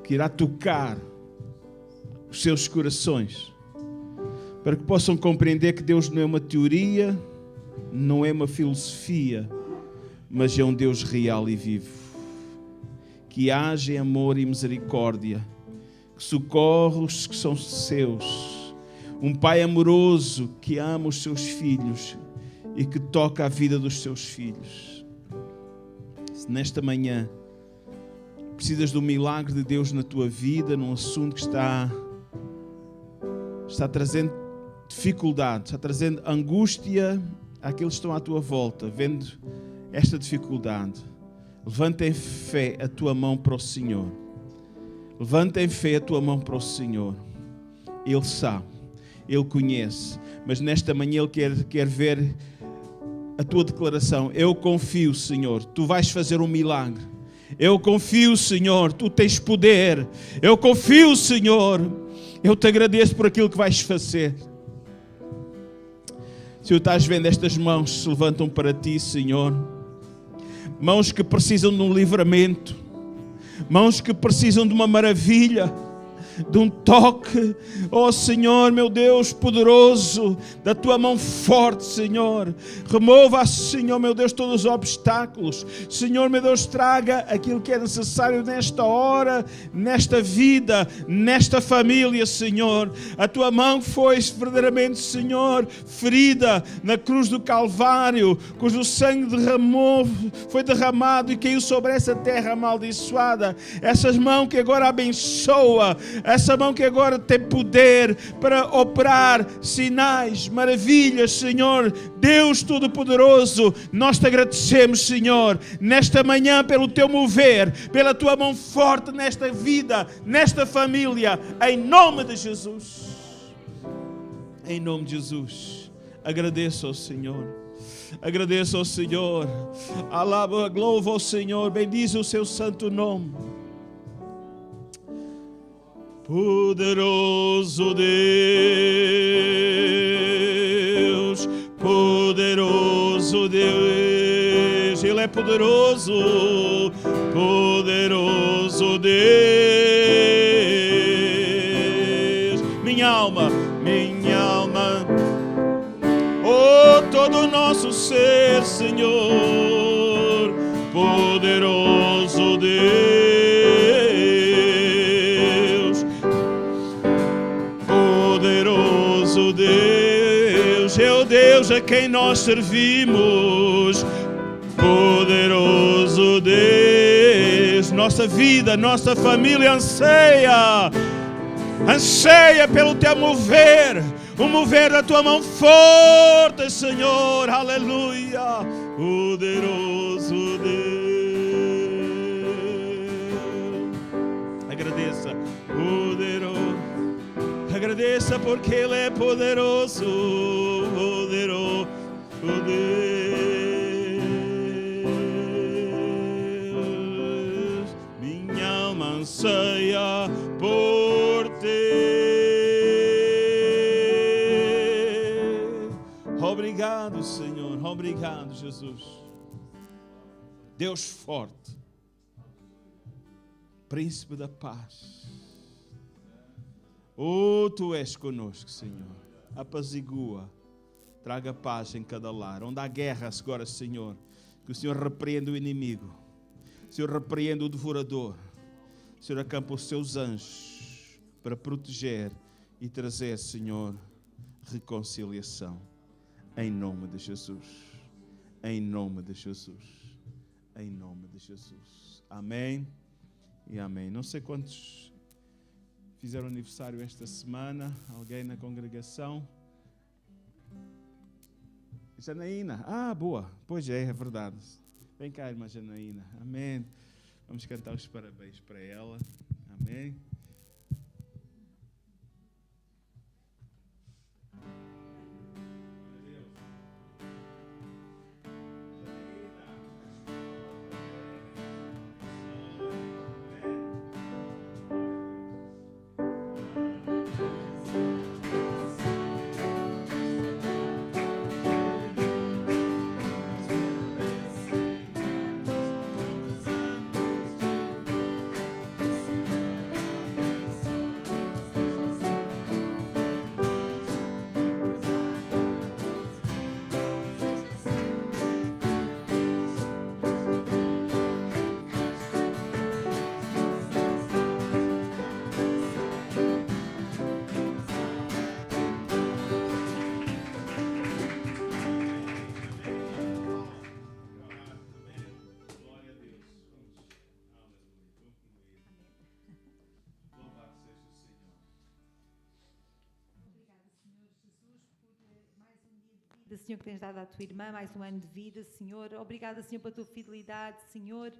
que irá tocar os seus corações, para que possam compreender que Deus não é uma teoria, não é uma filosofia, mas é um Deus real e vivo, que age em amor e misericórdia, que socorre os que são seus, um Pai amoroso que ama os seus filhos e que toca a vida dos seus filhos. Se nesta manhã precisas do milagre de Deus na tua vida, num assunto que está trazendo dificuldade, está trazendo angústia àqueles que estão à tua volta, vendo esta dificuldade, levanta em fé a tua mão para o Senhor. Levanta em fé a tua mão para o Senhor. Ele sabe, Ele conhece, mas nesta manhã Ele quer ver a tua declaração. Eu confio, Senhor, Tu vais fazer um milagre. Eu confio, Senhor, Tu tens poder. Eu confio, Senhor. Eu te agradeço por aquilo que vais fazer. Se estás vendo, estas mãos se levantam para Ti, Senhor. Mãos que precisam de um livramento. Mãos que precisam de uma maravilha, de um toque. Oh Senhor, meu Deus poderoso, da Tua mão forte, Senhor. Remova, Senhor, meu Deus, todos os obstáculos. Senhor, meu Deus, traga aquilo que é necessário nesta hora, nesta vida, nesta família, Senhor. A Tua mão foi verdadeiramente, Senhor, ferida na cruz do Calvário, cujo sangue foi derramado e caiu sobre essa terra amaldiçoada. Essas mãos que agora abençoa, essa mão que agora tem poder para operar sinais, maravilhas, Senhor. Deus Todo-Poderoso, nós te agradecemos, Senhor, nesta manhã pelo Teu mover, pela Tua mão forte nesta vida, nesta família, em nome de Jesus. Em nome de Jesus. Agradeço ao Senhor. Agradeço ao Senhor. Alaba, louva ao Senhor. Bendize o Seu santo nome. Poderoso Deus, poderoso Deus, Ele é poderoso, poderoso Deus. Minha alma, oh, todo o nosso ser, Senhor, poderoso Deus. Deus é o Deus a quem nós servimos, poderoso Deus. Nossa vida, nossa família anseia pelo Teu mover, o mover da Tua mão forte, Senhor, aleluia, poderoso Deus. Agradeça, poderoso. Agradeça porque Ele é poderoso, poderoso Deus. Minha alma anseia por Ti. Obrigado, Senhor. Obrigado, Jesus. Deus forte, Príncipe da paz. Oh, Tu és conosco, Senhor. Apazigua, traga paz em cada lar. Onde há guerra agora, Senhor, que o Senhor repreenda o inimigo. O Senhor repreenda o devorador. O Senhor acampa os Seus anjos para proteger e trazer, Senhor, reconciliação. Em nome de Jesus. Em nome de Jesus. Em nome de Jesus. Amém e amém. Não sei quantos fizeram aniversário esta semana. Alguém na congregação? Janaína. Ah, boa. Pois é verdade. Vem cá, irmã Janaína. Amém. Vamos cantar os parabéns para ela. Amém. Senhor, que tens dado à tua irmã mais um ano de vida, Senhor. Obrigada, Senhor, pela tua fidelidade, Senhor,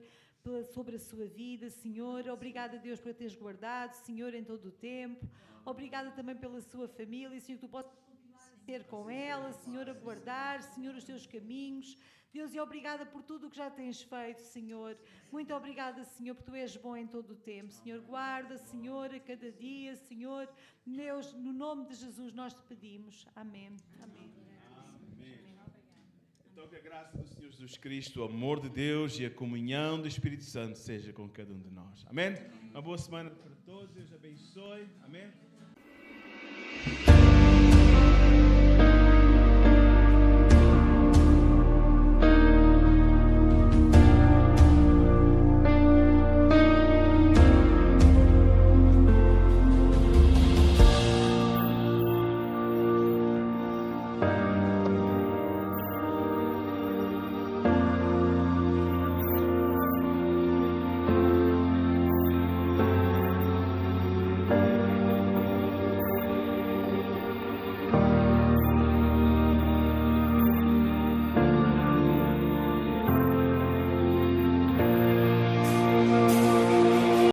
sobre a sua vida, Senhor. Obrigada, Deus, por a teres guardado, Senhor, em todo o tempo. Obrigada também pela sua família, Senhor, que tu podes continuar a ser com ela, Senhor, a guardar, Senhor, os teus caminhos. Deus, e obrigada por tudo o que já tens feito, Senhor. Muito obrigada, Senhor, porque tu és bom em todo o tempo. Senhor, guarda, Senhor, a cada dia, Senhor. Deus, no nome de Jesus nós te pedimos. Amém. Amém. Então que a graça do Senhor Jesus Cristo, o amor de Deus e a comunhão do Espírito Santo seja com cada um de nós. Amém? Uma boa semana para todos. Deus abençoe. Amém?